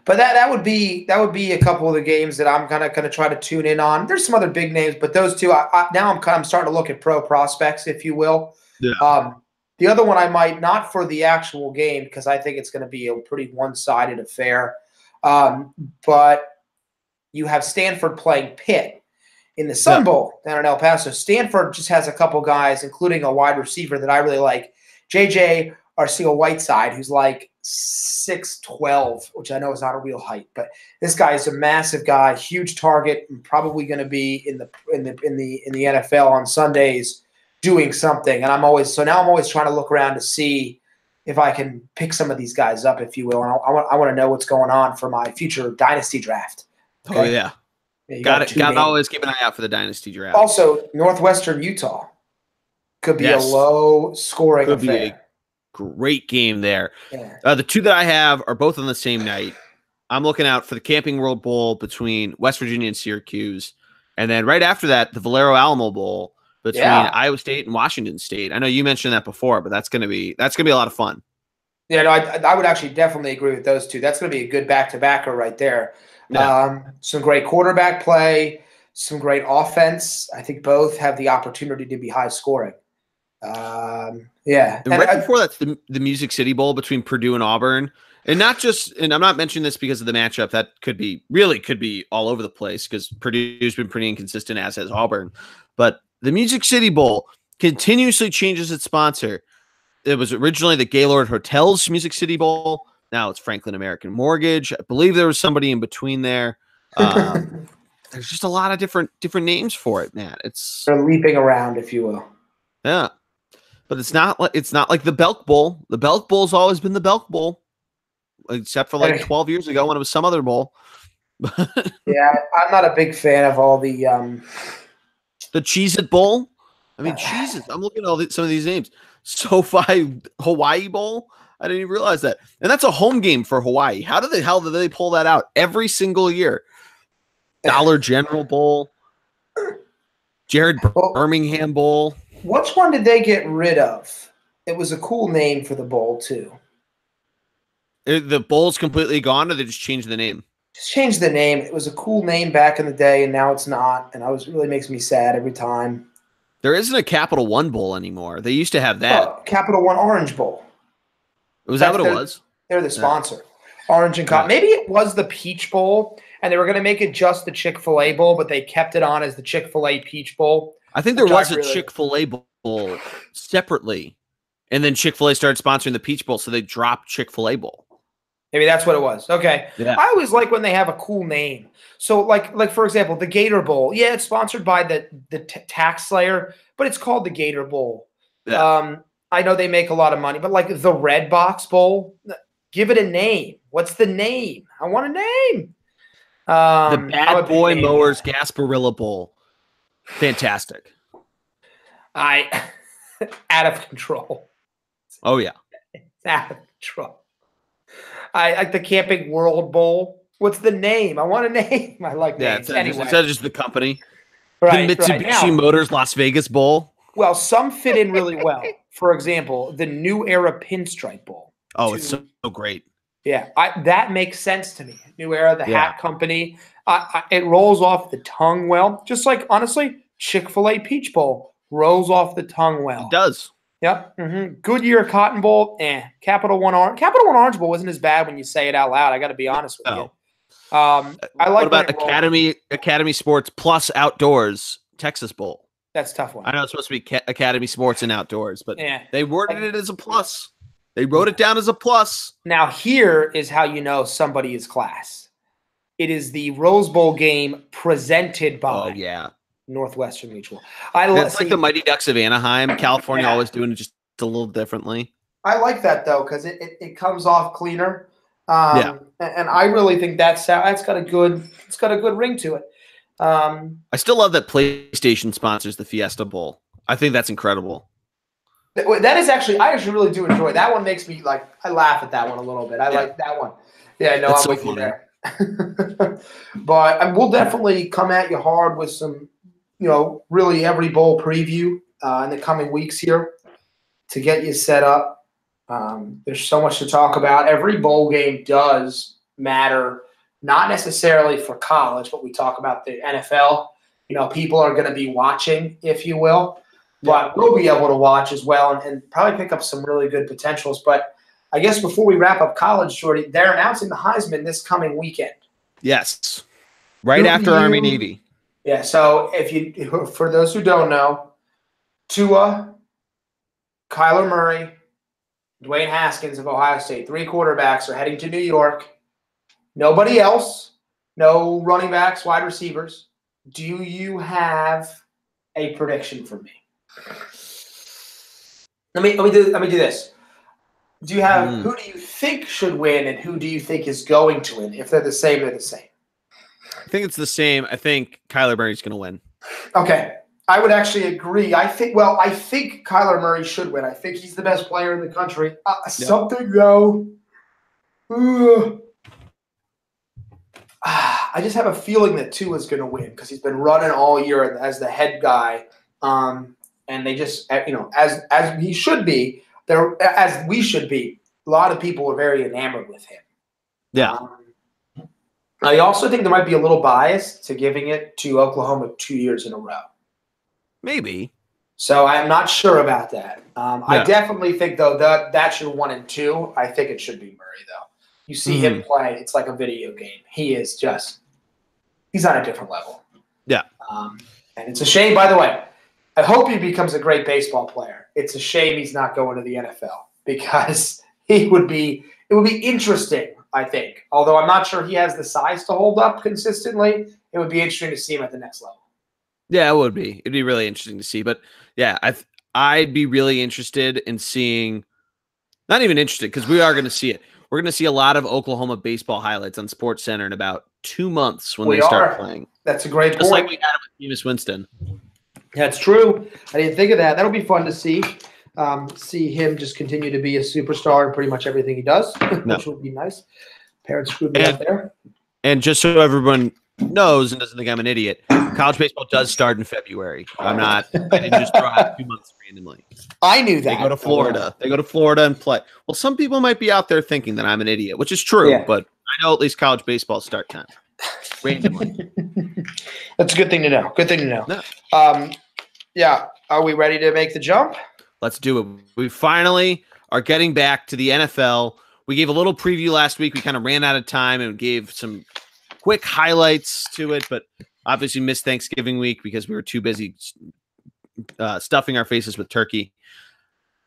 But that would be a couple of the games that I'm kind of going to try to tune in on. There's some other big names, but those two, now I'm starting to look at pro prospects, if you will. Yeah. The other one I might, not for the actual game, because I think it's going to be a pretty one-sided affair. But you have Stanford playing Pitt in the Sun Bowl down in El Paso. Stanford just has a couple guys, including a wide receiver that I really like, J.J. Arcega-Whiteside, who's like 6'12", which I know is not a real height, but this guy is a massive guy, huge target, and probably going to be in the NFL on Sundays doing something. And now I'm always trying to look around to see if I can pick some of these guys up, if you will. And I want to know what's going on for my future dynasty draft. Okay? Oh yeah, got to always keep an eye out for the dynasty draft. Also, Northwestern Utah could be a low scoring affair. Great game there. Yeah. The two that I have are both on the same night. I'm looking out for the Camping World Bowl between West Virginia and Syracuse. And then right after that, the Valero Alamo Bowl between Iowa State and Washington State. I know you mentioned that before, but that's gonna be a lot of fun. Yeah, no, I would actually definitely agree with those two. That's gonna be a good back-to-backer right there. Yeah. Some great quarterback play, some great offense. I think both have the opportunity to be high scoring. And right before that's the Music City Bowl between Purdue and Auburn. And I'm not mentioning this because of the matchup. That could be all over the place because Purdue's been pretty inconsistent, as has Auburn. But the Music City Bowl continuously changes its sponsor. It was originally the Gaylord Hotels Music City Bowl. Now it's Franklin American Mortgage. I believe there was somebody in between there. There's just a lot of different names for it, man. They're leaping around, if you will. Yeah. But it's not like the Belk Bowl. The Belk Bowl's always been the Belk Bowl, except for like 12 years ago when it was some other bowl. Yeah, I'm not a big fan of all the Cheez-It Bowl. I mean, Cheez-It. I'm looking at some of these names. SoFi Hawaii Bowl. I didn't even realize that. And that's a home game for Hawaii. How the hell did they pull that out every single year? Dollar General Bowl. Jared Birmingham Bowl. Which one did they get rid of? It was a cool name for the bowl, too. The bowl's completely gone, or they just changed the name? Just changed the name. It was a cool name back in the day, and now it's not. And it really makes me sad every time. There isn't a Capital One Bowl anymore. They used to have that. Capital One Orange Bowl. Was that what it was? They're the sponsor. Orange and Cotton. Maybe it was the Peach Bowl, and they were going to make it just the Chick-fil-A Bowl, but they kept it on as the Chick-fil-A Peach Bowl. I think there was a Chick-fil-A Bowl separately, and then Chick-fil-A started sponsoring the Peach Bowl, so they dropped Chick-fil-A Bowl. Maybe that's what it was. Okay. Yeah. I always like when they have a cool name. So, like for example, the Gator Bowl. Yeah, it's sponsored by the Tax Slayer, but it's called the Gator Bowl. Yeah. I know they make a lot of money, but like the Red Box Bowl, give it a name. What's the name? I want a name. The Bad Boy Mowers Gasparilla Bowl. Fantastic. Out of control. Oh, yeah. It's out of control. I like the Camping World Bowl. What's the name? I want a name. I like names. Anyway. It's just the company. Right, the Mitsubishi now, Motors Las Vegas Bowl. Well, some fit in really well. For example, the New Era Pinstripe Bowl. Oh, it's so great. Yeah, that makes sense to me. New Era, the hat company. It rolls off the tongue well. Just like, honestly, Chick-fil-A Peach Bowl rolls off the tongue well. It does. Yep. Goodyear Cotton Bowl, Capital One Orange Bowl wasn't as bad when you say it out loud. I got to be honest with you. I like. What about Academy Sports plus Outdoors Texas Bowl? That's a tough one. I know it's supposed to be Academy Sports and Outdoors, but they worded it as a plus. They wrote it down as a plus. Now here is how you know somebody is class. It is the Rose Bowl game presented by Northwestern Mutual. It's like the Mighty Ducks of Anaheim. California always doing it just a little differently. I like that though because it comes off cleaner. And I really think that's got a good ring to it. I still love that PlayStation sponsors the Fiesta Bowl. I think that's incredible. That is actually, I actually really do enjoy it. That one makes me I laugh at that one a little bit. I like that one. Yeah, no, I'm with you there. But we'll definitely come at you hard with some, really every bowl preview in the coming weeks here to get you set up. There's so much to talk about. Every bowl game does matter, not necessarily for college, but we talk about the NFL. People are going to be watching, if you will. But we'll be able to watch as well and probably pick up some really good potentials. But I guess before we wrap up college, Jordy, they're announcing the Heisman this coming weekend. Yes. Right after Army-Navy. Yeah, so for those who don't know, Tua, Kyler Murray, Dwayne Haskins of Ohio State, 3 quarterbacks are heading to New York. Nobody else, no running backs, wide receivers. Do you have a prediction for me? Let me do this. Do you have who do you think should win and who do you think is going to win? If they're the same, they're the same. I think it's the same. I think Kyler Murray's going to win. Okay. I would actually agree. I think Kyler Murray should win. I think he's the best player in the country. Something though. I just have a feeling that Tua is going to win because he's been running all year as the head guy. And they just, as he should be, as we should be, a lot of people are very enamored with him. Yeah. I also think there might be a little bias to giving it to Oklahoma 2 years in a row. Maybe. So I'm not sure about that. I definitely think, though, that should 1 and 2. I think it should be Murray, though. You see him play, it's like a video game. He is he's on a different level. Yeah. And it's a shame, by the way. I hope he becomes a great baseball player. It's a shame he's not going to the NFL because it would be interesting, I think. Although I'm not sure he has the size to hold up consistently, it would be interesting to see him at the next level. Yeah, it would be. It'd be really interesting to see. But yeah, I'd be really interested in seeing. Not even interested because we are going to see it. We're going to see a lot of Oklahoma baseball highlights on SportsCenter in about 2 months when they start playing. That's a great point. Just like we had it with Jameis Winston. That's true. I didn't think of that. That'll be fun to see. See him just continue to be a superstar in pretty much everything he does, which would be nice. Parents screwed me up there. And just so everyone knows and doesn't think I'm an idiot, college baseball does start in February. I didn't just throw out 2 months randomly. I knew that. They go to Florida. They go to Florida and play. Well, some people might be out there thinking that I'm an idiot, which is true, but I know at least college baseball start time. Randomly. That's a good thing to know. Good thing to know. No. Are we ready to make the jump? Let's do it. We finally are getting back to the NFL. We gave a little preview last week. We kind of ran out of time and gave some quick highlights to it, but obviously missed Thanksgiving week because we were too busy stuffing our faces with turkey.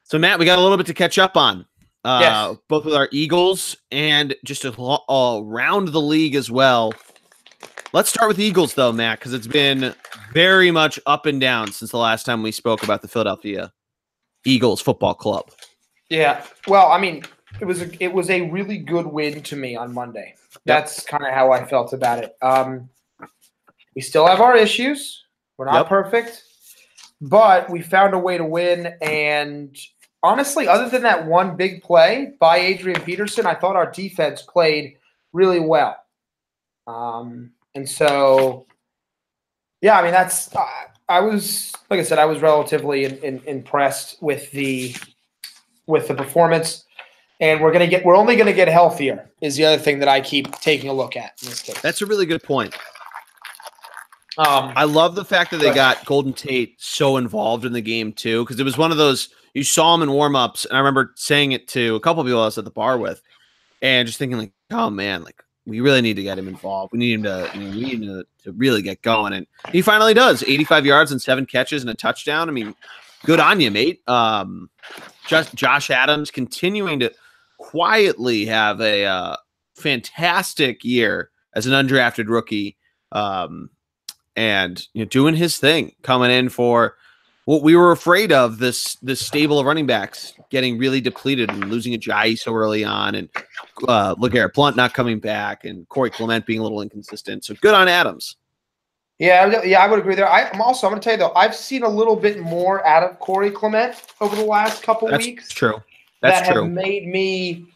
So, Matt, we got a little bit to catch up on. Both with our Eagles and just around the league as well. Let's start with the Eagles, though, Matt, because it's been very much up and down since the last time we spoke about the Philadelphia Eagles Football Club. Yeah, well, I mean, it was a really good win to me on Monday. That's kind of how I felt about it. We still have our issues. We're not perfect, but we found a way to win. And honestly, other than that one big play by Adrian Peterson, I thought our defense played really well. And so, yeah, I mean, that's I was, like I said, I was relatively impressed with the performance. And we're only gonna get healthier is the other thing that I keep taking a look at in this case. That's a really good point. I love the fact that they got Golden Tate so involved in the game too, because it was one of those, you saw him in warmups, and I remember saying it to a couple of people I was at the bar with, and just thinking like, oh man, like we really need to get him involved. We need him to really get going, and he finally does. 85 yards and 7 catches and a touchdown. I mean, good on you, mate. Just Josh Adams continuing to quietly have a fantastic year as an undrafted rookie. And doing his thing, coming in for what we were afraid of, this stable of running backs getting really depleted and losing Ajayi so early on, and LeGarrette Blount not coming back, and Corey Clement being a little inconsistent. So good on Adams. Yeah, I would agree there. I'm going to tell you though, I've seen a little bit more out of Corey Clement over the last couple weeks. True. That have made me.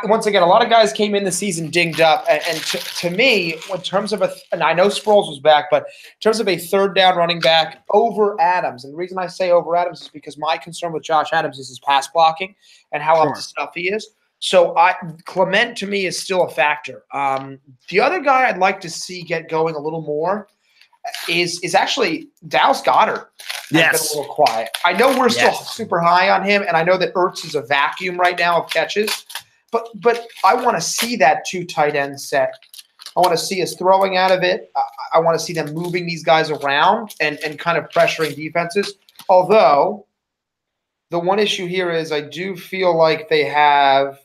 Once again, a lot of guys came in the season dinged up, and to me, in terms of and I know Sproles was back, but in terms of a third down running back over Adams, and the reason I say over Adams is because my concern with Josh Adams is his pass blocking and how up to stuff he is. So Clement to me is still a factor. The other guy I'd like to see get going a little more is actually Dallas Goedert. Yes. Been a little quiet. I know we're still super high on him, and I know that Ertz is a vacuum right now of catches. But I want to see that 2 tight end set. I want to see us throwing out of it. I want to see them moving these guys around and kind of pressuring defenses. Although the one issue here is I do feel like they have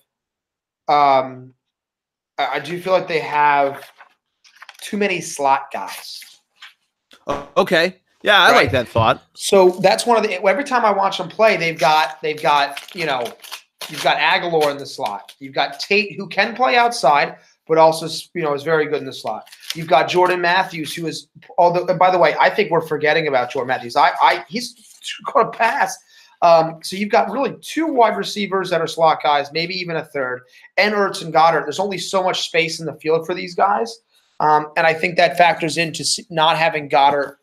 too many slot guys. Okay. Yeah, I like that thought. So that's one of the. Every time I watch them play, they've got you've got Aguilar in the slot. You've got Tate, who can play outside, but also is very good in the slot. You've got Jordan Matthews, who is. Although, and by the way, I think we're forgetting about Jordan Matthews. He's going to pass. So you've got really 2 wide receivers that are slot guys, maybe even a third, and Ertz and Goddard. There's only so much space in the field for these guys, and I think that factors into not having Goddard,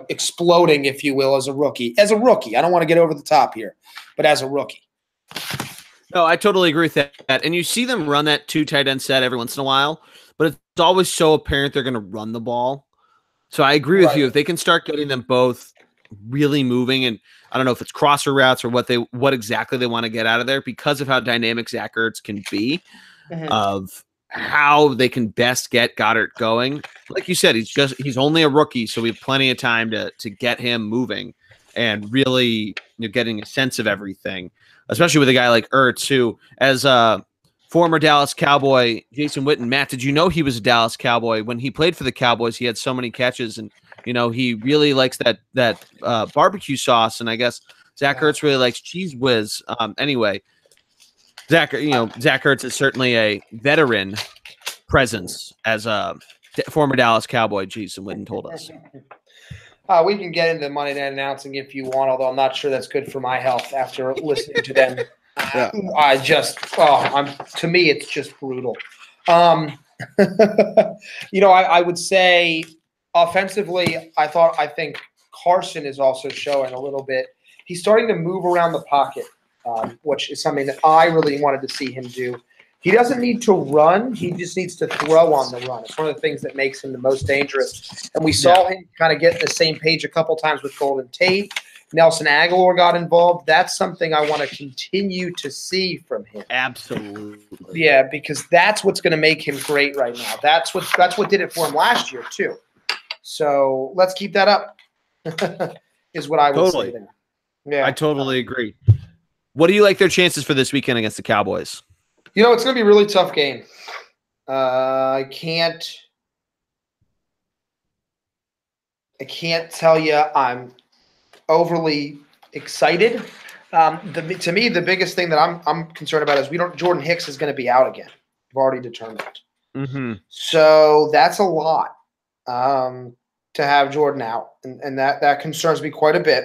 exploding, if you will, as a rookie. As a rookie, I don't want to get over the top here, but as a rookie. No, I totally agree with that. And you see them run that 2 tight end set every once in a while, but it's always so apparent they're going to run the ball. So I agree with you. If they can start getting them both really moving, and I don't know if it's crosser routes or what exactly they want to get out of there, because of how dynamic Zach Ertz can be, of how they can best get Goddard going. Like you said, he's only a rookie, so we have plenty of time to get him moving and really getting a sense of everything. Especially with a guy like Ertz, who, as a former Dallas Cowboy, Jason Witten, Matt, did you know he was a Dallas Cowboy? When he played for the Cowboys, he had so many catches, and he really likes that barbecue sauce, and I guess Zach Ertz really likes Cheese Whiz. Anyway, Zach Ertz is certainly a veteran presence as a former Dallas Cowboy. Jason Witten told us. We can get into Monday Night Announcing if you want, although I'm not sure that's good for my health after listening to them. To me, it's just brutal. I would say offensively, I think Carson is also showing a little bit. He's starting to move around the pocket, which is something that I really wanted to see him do. He doesn't need to run. He just needs to throw on the run. It's one of the things that makes him the most dangerous. And we saw him kind of get the same page a couple times with Golden Tate. Nelson Aguilar got involved. That's something I want to continue to see from him. Absolutely. Yeah, because that's what's going to make him great right now. That's what did it for him last year too. So let's keep that up. Is what I would say there. Yeah, I totally agree. What do you like their chances for this weekend against the Cowboys? It's going to be a really tough game. I can't tell you I'm overly excited. To me, the biggest thing that I'm concerned about is Jordan Hicks is going to be out again. We've already determined. Mm-hmm. So that's a lot. to have Jordan out, and that concerns me quite a bit.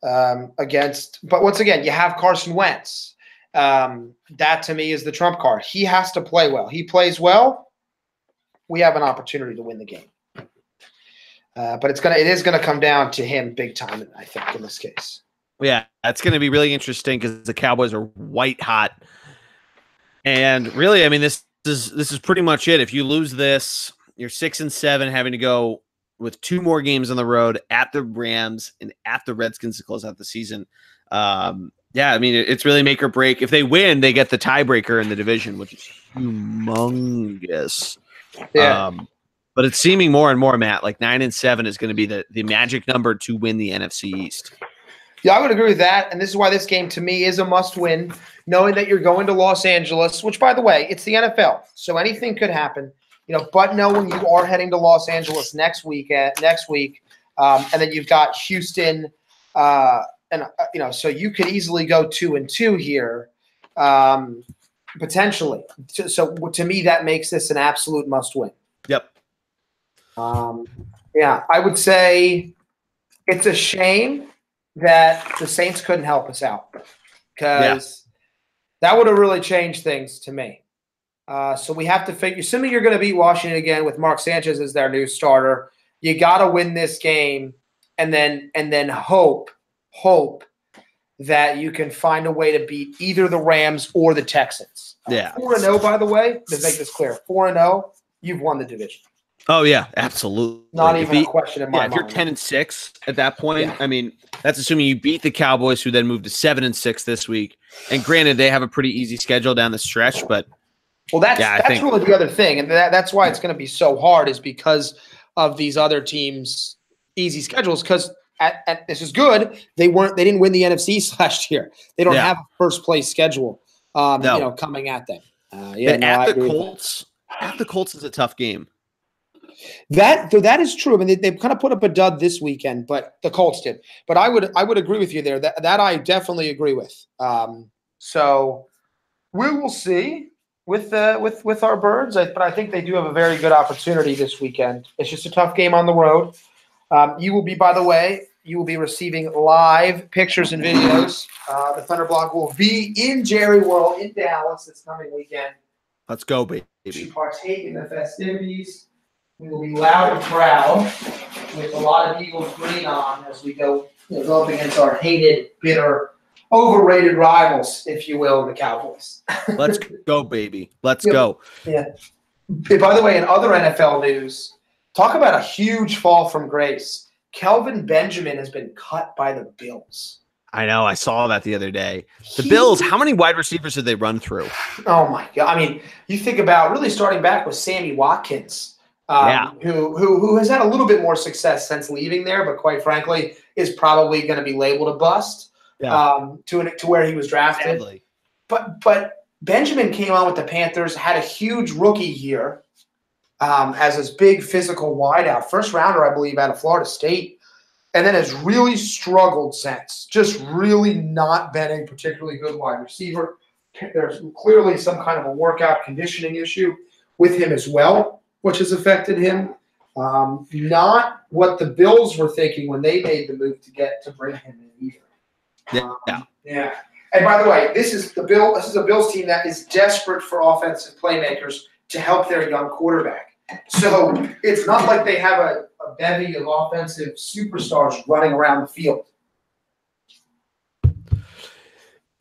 But once again, you have Carson Wentz. That to me is the trump card. He has to play well. He plays well, we have an opportunity to win the game. But it is gonna come down to him big time, I think, in this case. Yeah, that's going to be really interesting because the Cowboys are white hot, and really, I mean, this is pretty much it. If you lose this, you're 6-7, having to go with 2 more games on the road at the Rams and at the Redskins to close out the season. Yeah, I mean, it's really make or break. If they win, they get the tiebreaker in the division, which is humongous. Yeah. But it's seeming more and more, Matt, like 9-7 is going to be the magic number to win the NFC East. Yeah, I would agree with that. And this is why this game to me is a must win, knowing that you're going to Los Angeles, which, by the way, it's the NFL. So anything could happen, but knowing you are heading to Los Angeles next week, and then you've got Houston, so you could easily go 2-2 here, potentially. So to me, that makes this an absolute must win. Yep. Yeah, I would say it's a shame that the Saints couldn't help us out, because that would have really changed things to me. So we have to figure, assuming you're going to beat Washington again with Mark Sanchez as their new starter, you got to win this game and then hope that you can find a way to beat either the Rams or the Texans. 4-0, by the way, to make this clear, 4-0, you've won the division. Oh, yeah, absolutely. Not even a question in my mind. If you're 10-6 at that point, I mean, that's assuming you beat the Cowboys, who then moved to 7-6 this week. And granted, they have a pretty easy schedule down the stretch, but that's really the other thing, and that's why it's going to be so hard, is because of these other teams' easy schedules. Because this is good. They didn't win the NFC last year. They don't have a first place schedule. Coming at them. At the Colts is a tough game. That is true. I mean, they've kind of put up a dud this weekend, but the Colts did. But I would agree with you there. That I definitely agree with. So we will see with our Birds, but I think they do have a very good opportunity this weekend. It's just a tough game on the road. You will be receiving live pictures and videos. The Thunderblock will be in Jerry World in Dallas this coming weekend. Let's go, baby. To partake in the festivities. We will be loud and proud with a lot of Eagles green on as we go up against our hated, bitter, overrated rivals, if you will, the Cowboys. Let's go, baby. Let's go. Yeah. By the way, in other NFL news, talk about a huge fall from grace. Kelvin Benjamin has been cut by the Bills. I know. I saw that the other day. The Bills, how many wide receivers did they run through? Oh, my God. I mean, you think about really starting back with Sammy Watkins. Who has had a little bit more success since leaving there, but quite frankly is probably going to be labeled a bust to where he was drafted. Sadly. But Benjamin came on with the Panthers, had a huge rookie year as this big physical wideout, first rounder, I believe, out of Florida State, and then has really struggled since. Just really not been a particularly good wide receiver. There's clearly some kind of a workout conditioning issue with him as well, which has affected him. Not what the Bills were thinking when they made the move to bring him in either. Yeah. And by the way, this is a Bills team that is desperate for offensive playmakers to help their young quarterback. So it's not like they have a bevy of offensive superstars running around the field.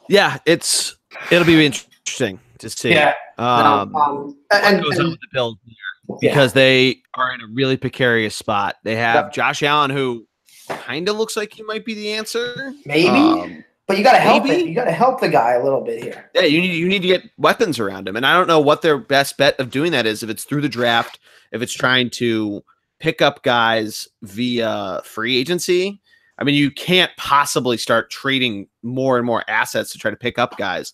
Yeah, it'll be interesting to see. Yeah. What goes on with the Bills because they are in a really precarious spot. They have Josh Allen, who kind of looks like he might be the answer. Maybe. But you got to help it. You got to help the guy a little bit here. Yeah, you need to get weapons around him. And I don't know what their best bet of doing that is, if it's through the draft, if it's trying to pick up guys via free agency. I mean, you can't possibly start trading more and more assets to try to pick up guys,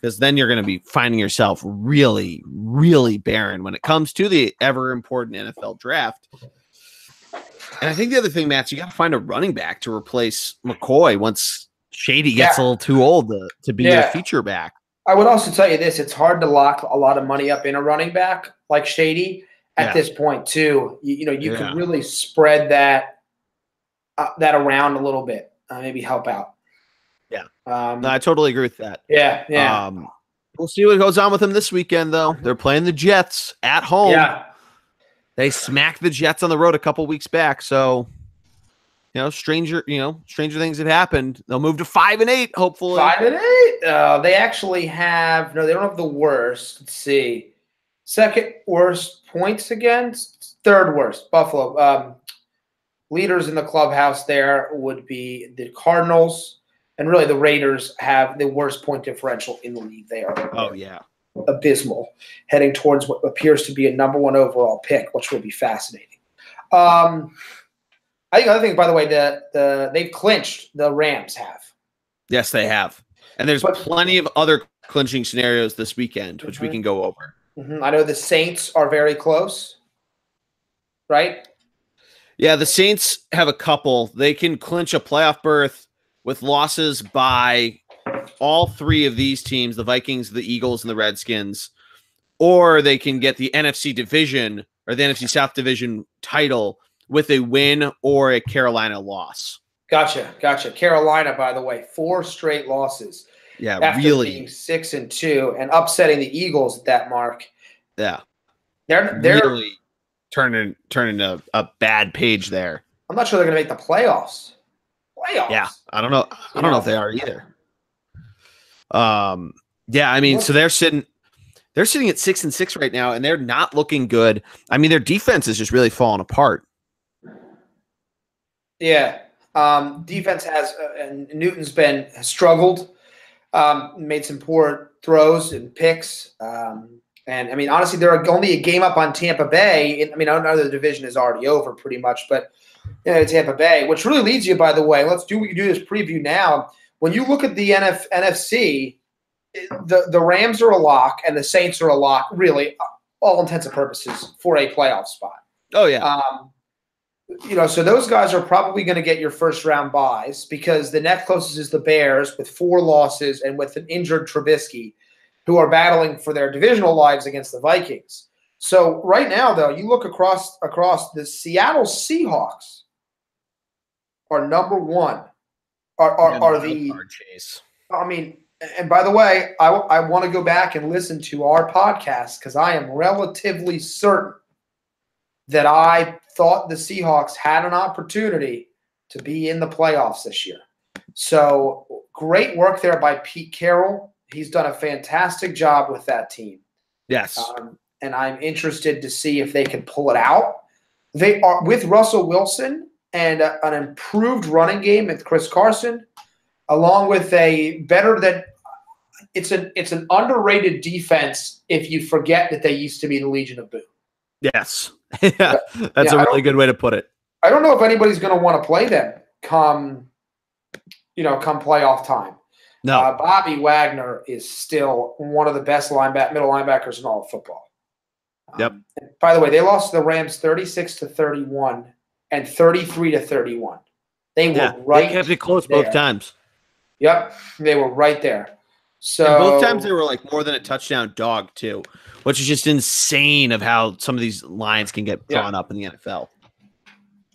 because then you're going to be finding yourself really, really barren when it comes to the ever important NFL draft. And I think the other thing, Matt, you got to find a running back to replace McCoy once Shady gets a little too old to be a feature back. I would also tell you this: it's hard to lock a lot of money up in a running back like Shady at this point too. You can really spread that around a little bit, maybe help out. Yeah, I totally agree with that. Yeah. We'll see what goes on with them this weekend, though. They're playing the Jets at home. Yeah, they smacked the Jets on the road a couple weeks back, so stranger things have happened. They'll move to 5-8, hopefully. 5-8. They actually have they don't have the worst. Let's see, second worst points against, third worst Buffalo. Leaders in the clubhouse there would be the Cardinals, and really the Raiders have the worst point differential in the league. They are abysmal, heading towards what appears to be a number 1 overall pick, which will be fascinating. I think the other thing, by the way, they've clinched. The Rams have. Yes, they have. And there's plenty of other clinching scenarios this weekend, which we can go over. I know the Saints are very close, right? Yeah, the Saints have a couple. They can clinch a playoff berth with losses by all 3 of these teams, the Vikings, the Eagles, and the Redskins, or they can get the NFC division or the NFC South division title with a win or a Carolina loss. Gotcha. Carolina, by the way, 4 straight losses. Yeah, after really. Being 6-2 and upsetting the Eagles at that mark. Yeah. They're really turning a bad page there. I'm not sure they're going to make the playoffs. Yeah, I don't know. I don't know if they are either. Yeah, I mean, so they're sitting at 6-6 right now, and they're not looking good. I mean, their defense is just really falling apart. Yeah, defense has, and Newton's has struggled. Made some poor throws and picks. And I mean, honestly, they're only a game up on Tampa Bay. I mean, I know the division is already over pretty much, but Tampa Bay, which really leads you, by the way, we can do this preview now. When you look at the NFC, the Rams are a lock and the Saints are a lock, really, all intents and purposes, for a playoff spot. Oh, yeah. So those guys are probably going to get your first round buys, because the next closest is the Bears with 4 losses and with an injured Trubisky, who are battling for their divisional lives against the Vikings. So right now, though, you look across the Seattle Seahawks are number 1. Are the chase. I mean, and by the way, I want to go back and listen to our podcast, because I am relatively certain that I thought the Seahawks had an opportunity to be in the playoffs this year. So great work there by Pete Carroll. He's done a fantastic job with that team. Yes. And I'm interested to see if they can pull it out. They are with Russell Wilson and an improved running game with Chris Carson, along with a better than – it's an underrated defense if you forget that they used to be the Legion of Boom. Yes. Yeah, that's a really good way to put it. I don't know if anybody's going to want to play them come playoff time. No. Bobby Wagner is still one of the best middle linebackers in all of football. Yep. By the way, they lost to the Rams 36-31 and 33-31. They were right. They kept it close there. Both times. Yep, they were right there. So and both times they were like more than a touchdown dog too, which is just insane of how some of these lines can get drawn up in the NFL.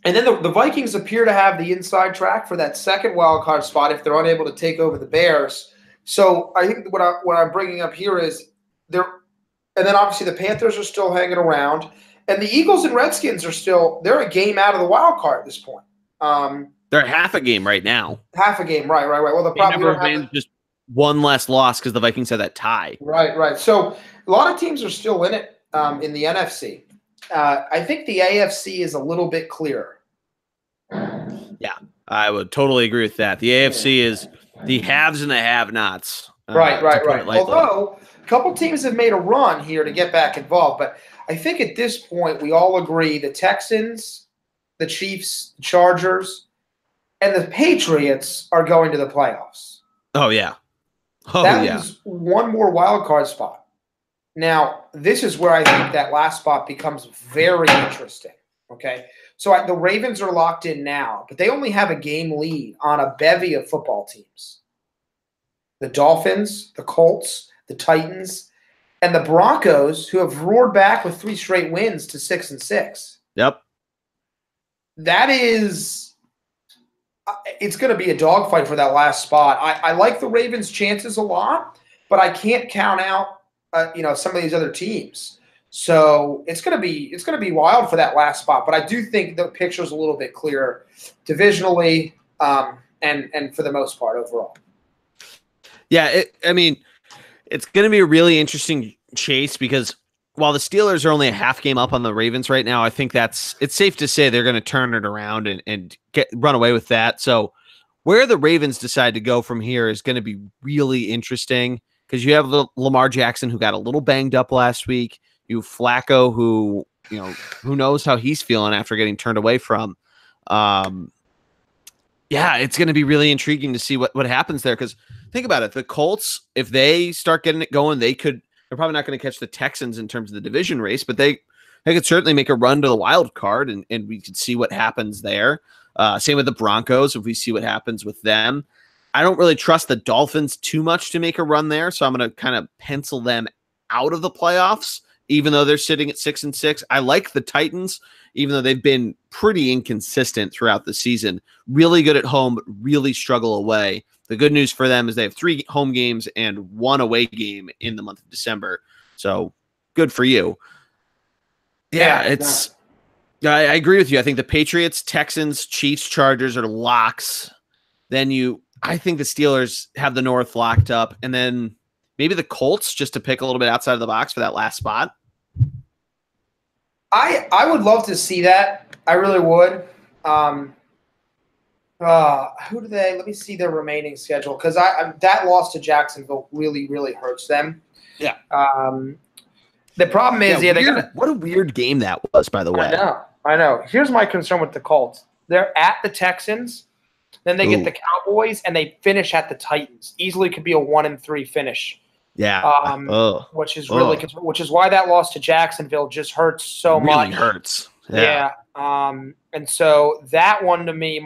And then the Vikings appear to have the inside track for that second wild card spot if they're unable to take over the Bears. So I think what I'm bringing up here is and then obviously the Panthers are still hanging around, and the Eagles and Redskins they're a game out of the wild card at this point. They're half a game right now. Half a game, right. Well, the problem just one less loss because the Vikings had that tie. Right. So a lot of teams are still in it in the NFC. I think the AFC is a little bit clearer. Yeah, I would totally agree with that. The AFC is the haves and the have-nots. Right. Although a couple teams have made a run here to get back involved, but I think at this point we all agree the Texans, the Chiefs, the Chargers, and the Patriots are going to the playoffs. Oh, yeah. That is one more wild card spot. Now, this is where I think that last spot becomes very interesting. Okay, so the Ravens are locked in now, but they only have a game lead on a bevy of football teams. The Dolphins, the Colts, the Titans, and the Broncos, who have roared back with 3 straight wins to 6-6. Yep. That is – it's going to be a dogfight for that last spot. I like the Ravens' chances a lot, but I can't count out some of these other teams. So it's going to be wild for that last spot. But I do think the picture's a little bit clearer divisionally and for the most part overall. Yeah, it's going to be a really interesting chase because while the Steelers are only a half game up on the Ravens right now, I think it's safe to say they're going to turn it around and run away with that. So where the Ravens decide to go from here is going to be really interesting because you have Lamar Jackson, who got a little banged up last week. You have Flacco, who knows how he's feeling after getting turned away from. Yeah, it's going to be really intriguing to see what happens there because think about it. The Colts, if they start getting it going, they're probably not going to catch the Texans in terms of the division race, but they could certainly make a run to the wild card and we could see what happens there. Same with the Broncos, if we see what happens with them. I don't really trust the Dolphins too much to make a run there, so I'm going to kind of pencil them out of the playoffs, even though they're sitting at 6-6. I like the Titans, even though they've been pretty inconsistent throughout the season. Really good at home, but really struggle away. The good news for them is they have 3 home games and 1 away game in the month of December. So good for you. Yeah, I agree with you. I think the Patriots, Texans, Chiefs, Chargers are locks. Then I think the Steelers have the North locked up, and then maybe the Colts just to pick a little bit outside of the box for that last spot. I would love to see that. I really would. Who do they? Let me see their remaining schedule because that loss to Jacksonville really, really hurts them. Yeah. The problem is, what a weird game that was, by the way. I know. Here's my concern with the Colts. They're at the Texans, then they get the Cowboys, and they finish at the Titans. Easily could be a 1-3 finish. Yeah. Which is which is why that loss to Jacksonville just hurts so much. Really hurts. Yeah. And so that one to me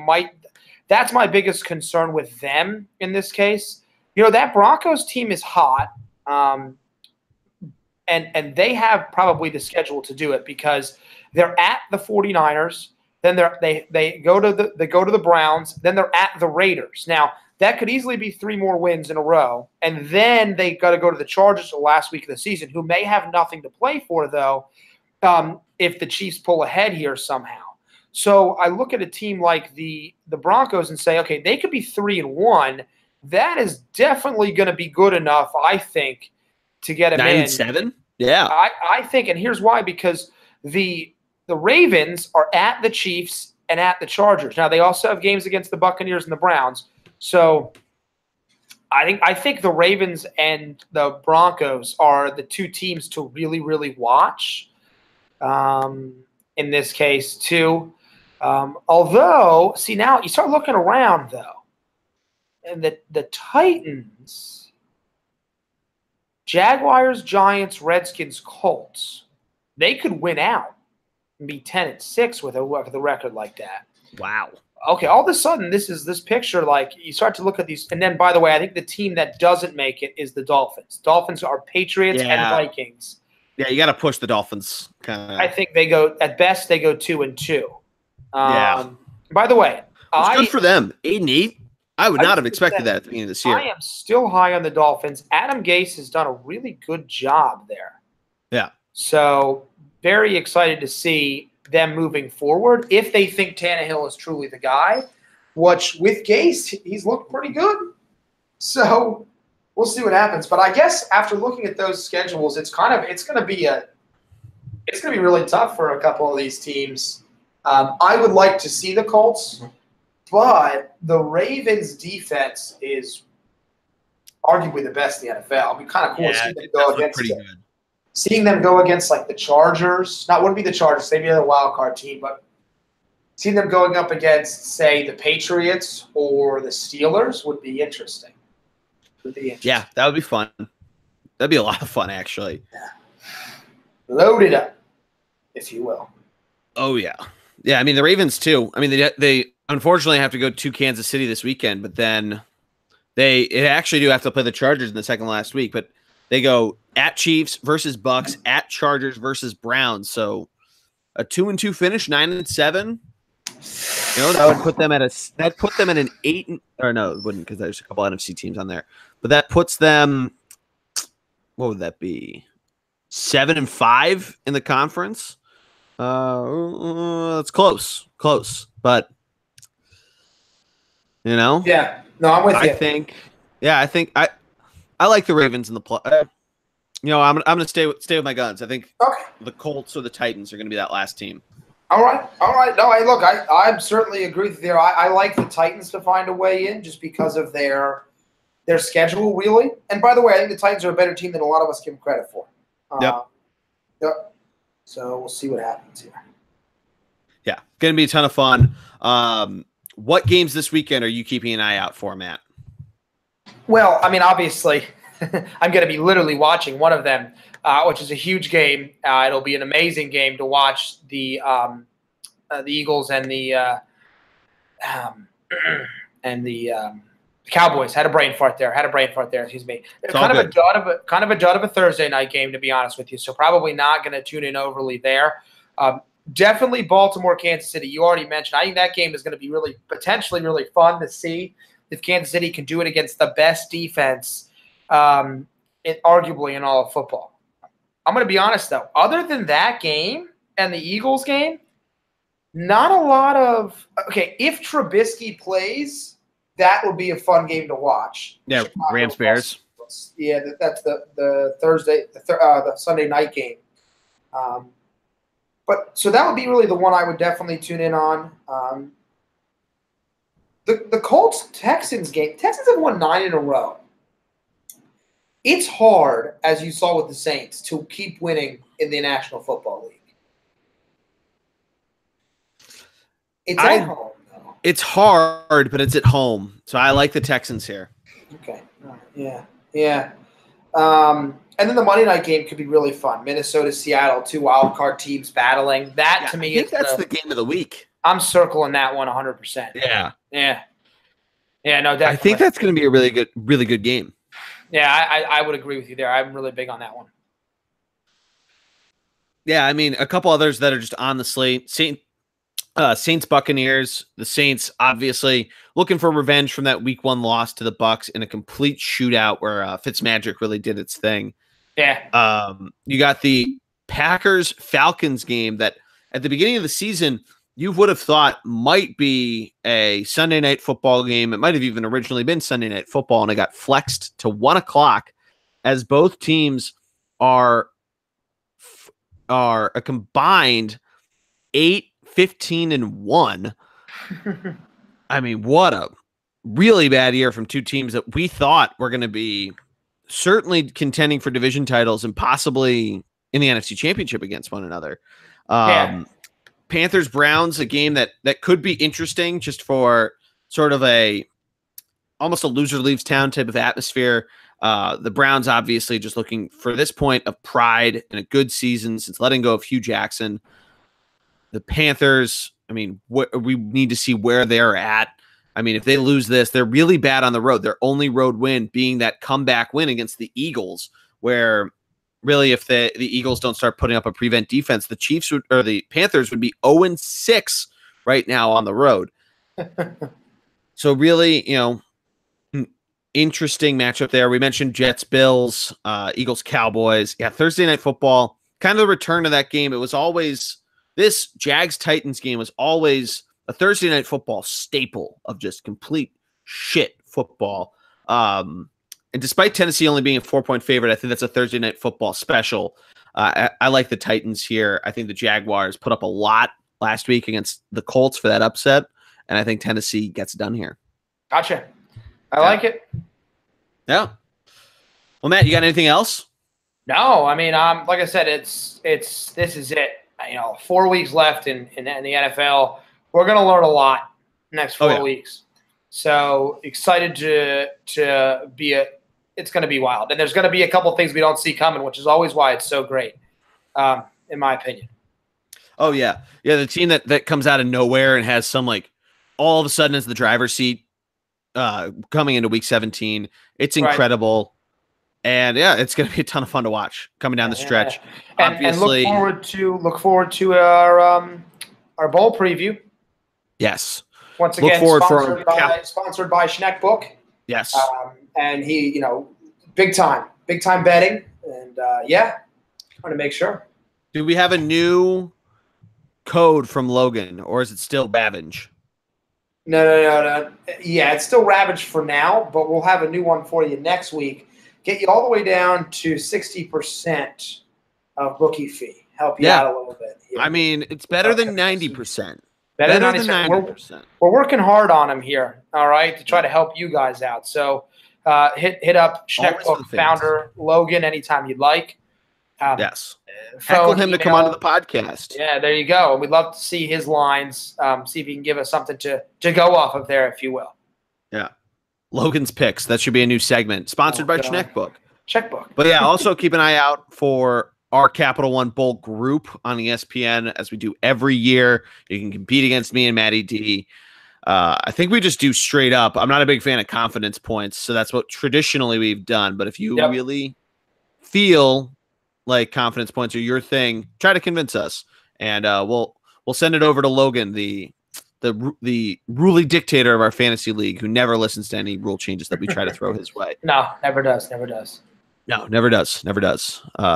that's my biggest concern with them in this case. That Broncos team is hot. And they have probably the schedule to do it because they're at the 49ers, then they go to the Browns, then they're at the Raiders. Now, that could easily be 3 more wins in a row, and then they got to go to the Chargers the last week of the season, who may have nothing to play for though, if the Chiefs pull ahead here somehow. So I look at a team like the Broncos and say, okay, they could be 3-1. That is definitely going to be good enough, I think, to get them 9-7? Yeah. I think, and here's why, because the Ravens are at the Chiefs and at the Chargers. Now, they also have games against the Buccaneers and the Browns. So I think the Ravens and the Broncos are the 2 teams to really, really watch in this case too. Although, see, now you start looking around, though, and the Titans, Jaguars, Giants, Redskins, Colts, they could win out and be 10-6 with a record like that. Wow. Okay, all of a sudden, this picture, like, you start to look at these. And then, by the way, I think the team that doesn't make it is the Dolphins. Dolphins are Patriots and Vikings. Yeah, you got to push the Dolphins. I think at best, they go 2-2. Yeah. By the way, it's good for them. 8-8. I would not have expected that at the beginning of this year. I am still high on the Dolphins. Adam Gase has done a really good job there. Yeah. So very excited to see them moving forward if they think Tannehill is truly the guy, which with Gase, he's looked pretty good. So we'll see what happens. But I guess after looking at those schedules, it's going to be really tough for a couple of these teams. I would like to see the Colts, but the Ravens' defense is arguably the best in the NFL. It'd be kind of cool to see them go against it. Seeing them go against like the Chargers, wouldn't be the Chargers, they'd be a wild card team, but seeing them going up against, say, the Patriots or the Steelers would be interesting. Yeah, that would be fun. That'd be a lot of fun, actually. Yeah. Load it up, if you will. Oh, yeah. Yeah, I mean, the Ravens, too. I mean, they unfortunately have to go to Kansas City this weekend, but then they actually do have to play the Chargers in the second last week. But They go at Chiefs versus Bucks, at Chargers versus Browns. So a 2-2 finish, 9-7. That would put them at an 8. Or no, it wouldn't, because there's a couple NFC teams on there. But that puts them. What would that be? 7-5 in the conference. It's close, but Yeah, no, I'm with you. I think I like the Ravens in the play. I'm gonna stay with my guns. I think the Colts or the Titans are gonna be that last team. All right. No, I certainly agree with you there. I like the Titans to find a way in just because of their schedule, really. And by the way, I think the Titans are a better team than a lot of us give them credit for. Yep. So we'll see what happens here. Yeah, going to be a ton of fun. What games this weekend are you keeping an eye out for, Matt? Well, I mean, obviously, I'm going to be literally watching one of them, which is a huge game. It'll be an amazing game to watch the Eagles and the Cowboys. Had a brain fart there. Excuse me. Kind of a dud of a Thursday night game, to be honest with you. So probably not going to tune in overly there. Definitely Baltimore, Kansas City. You already mentioned. I think that game is going to be potentially really fun to see if Kansas City can do it against the best defense, arguably in all of football. I'm going to be honest though. Other than that game and the Eagles game, not a lot of if Trubisky plays, that would be a fun game to watch. Yeah, Rams Bears. Yeah, that's the Thursday, the Sunday night game. But so that would be really the one I would definitely tune in on. The Colts Texans game. Texans have won 9 in a row. It's hard, as you saw with the Saints, to keep winning in the National Football League. It's at home, though. It's hard, but it's at home. So I like the Texans here. Okay. Yeah. And then the Monday night game could be really fun. Minnesota, Seattle, 2 wild card teams battling. To me, I think that's the game of the week. I'm circling that one 100%. Yeah. No, definitely. I think that's going to be a really good game. Yeah, I would agree with you there. I'm really big on that one. Yeah, I mean, a couple others that are just on the slate. Saints Buccaneers. The Saints obviously looking for revenge from that week 1 loss to the Bucks in a complete shootout where Fitzmagic really did its thing. Yeah. You got the Packers Falcons game that at the beginning of the season you would have thought might be a Sunday night football game. It might have even originally been Sunday night football, and it got flexed to 1:00 as both teams are a combined 8-15-1. I mean, what a really bad year from two teams that we thought were going to be certainly contending for division titles and possibly in the NFC Championship against one another. Panthers Browns, a game that could be interesting just for sort of almost a loser leaves town type of atmosphere. The Browns obviously just looking for this point of pride in a good season since letting go of Hugh Jackson. The Panthers, I mean, we need to see where they're at. I mean, if they lose this, they're really bad on the road. Their only road win being that comeback win against the Eagles, where really if the Eagles don't start putting up a prevent defense, the Panthers would be 0-6 right now on the road. So really, interesting matchup there. We mentioned Jets, Bills, Eagles, Cowboys. Yeah, Thursday Night Football, kind of the return of that game. It was always this Jags-Titans game was always a Thursday Night Football staple of just complete shit football. And despite Tennessee only being a 4-point favorite, I think that's a Thursday Night Football special. I like the Titans here. I think the Jaguars put up a lot last week against the Colts for that upset, and I think Tennessee gets done here. Gotcha. I like it. Yeah. Well, Matt, you got anything else? No, I mean, like I said, this is it. 4 weeks left in the NFL. We're going to learn a lot next 4 weeks. So excited to be it's going to be wild. And there's going to be a couple things we don't see coming, which is always why it's so great, in my opinion. Oh, yeah. Yeah, the team that comes out of nowhere and has some, all of a sudden is the driver's seat coming into week 17. It's incredible. And yeah, it's going to be a ton of fun to watch coming down the stretch. And look forward to our bowl preview. Yes. Once again, sponsored by Schneck Book. Yes. And he, big time betting. And I want to make sure. Do we have a new code from Logan, or is it still Bavinge? No. Yeah, it's still Ravage for now, but we'll have a new one for you next week. Get you all the way down to 60% of bookie fee. Help you out a little bit. I mean, it's better than 90%. Better than 90%. We're working hard on them here, all right, to try to help you guys out. So hit up Schneck Book founder Logan anytime you'd like. Yes. Heckle him to come onto the podcast. Yeah, there you go. We'd love to see his lines, see if he can give us something to go off of there, if you will. Yeah. Logan's Picks. That should be a new segment. Sponsored by Schneck Book. Checkbook. But yeah, also keep an eye out for our Capital One Bowl group on ESPN, as we do every year. You can compete against me and Matty D. I think we just do straight up. I'm not a big fan of confidence points, so that's what traditionally we've done. But if you really feel like confidence points are your thing, try to convince us, and we'll send it over to Logan, the ruly dictator of our fantasy league, who never listens to any rule changes that we try to throw his way. No, never does. No, never does.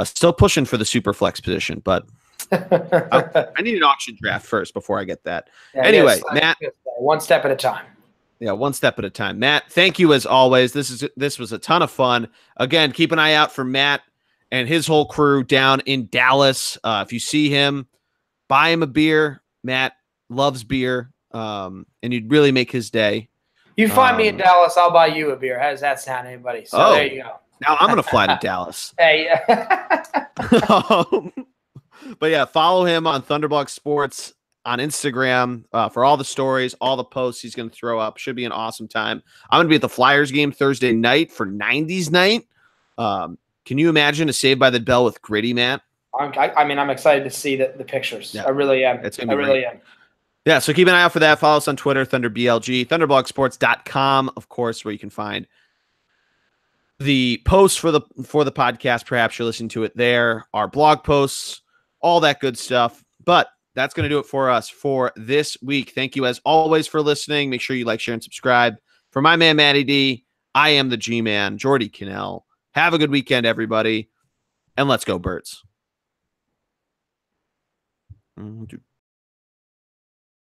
Still pushing for the super flex position, but I need an auction draft first before I get that. Yeah, anyway, Matt, one step at a time. Yeah, one step at a time. Matt, thank you as always. This was a ton of fun. Again, keep an eye out for Matt and his whole crew down in Dallas. If you see him, buy him a beer. Matt loves beer, and you'd really make his day. You find me in Dallas, I'll buy you a beer. How does that sound, anybody? So there you go. Now I'm going to fly to Dallas. Hey. But yeah, follow him on Thunderblock Sports on Instagram for all the stories, all the posts he's going to throw up. Should be an awesome time. I'm going to be at the Flyers game Thursday night for 90s night. Can you imagine a Saved by the Bell with Gritty, Matt? I'm excited to see the pictures. Yeah. I really am. I really am. Yeah, so keep an eye out for that. Follow us on Twitter, ThunderBLG, ThunderblockSports.com, of course, where you can find the posts for the podcast. Perhaps you're listening to it there, our blog posts, all that good stuff. But that's going to do it for us for this week. Thank you, as always, for listening. Make sure you like, share, and subscribe. For my man, Matty D, I am the G-Man, Jordy Cannell. Have a good weekend, everybody, and let's go, Birds.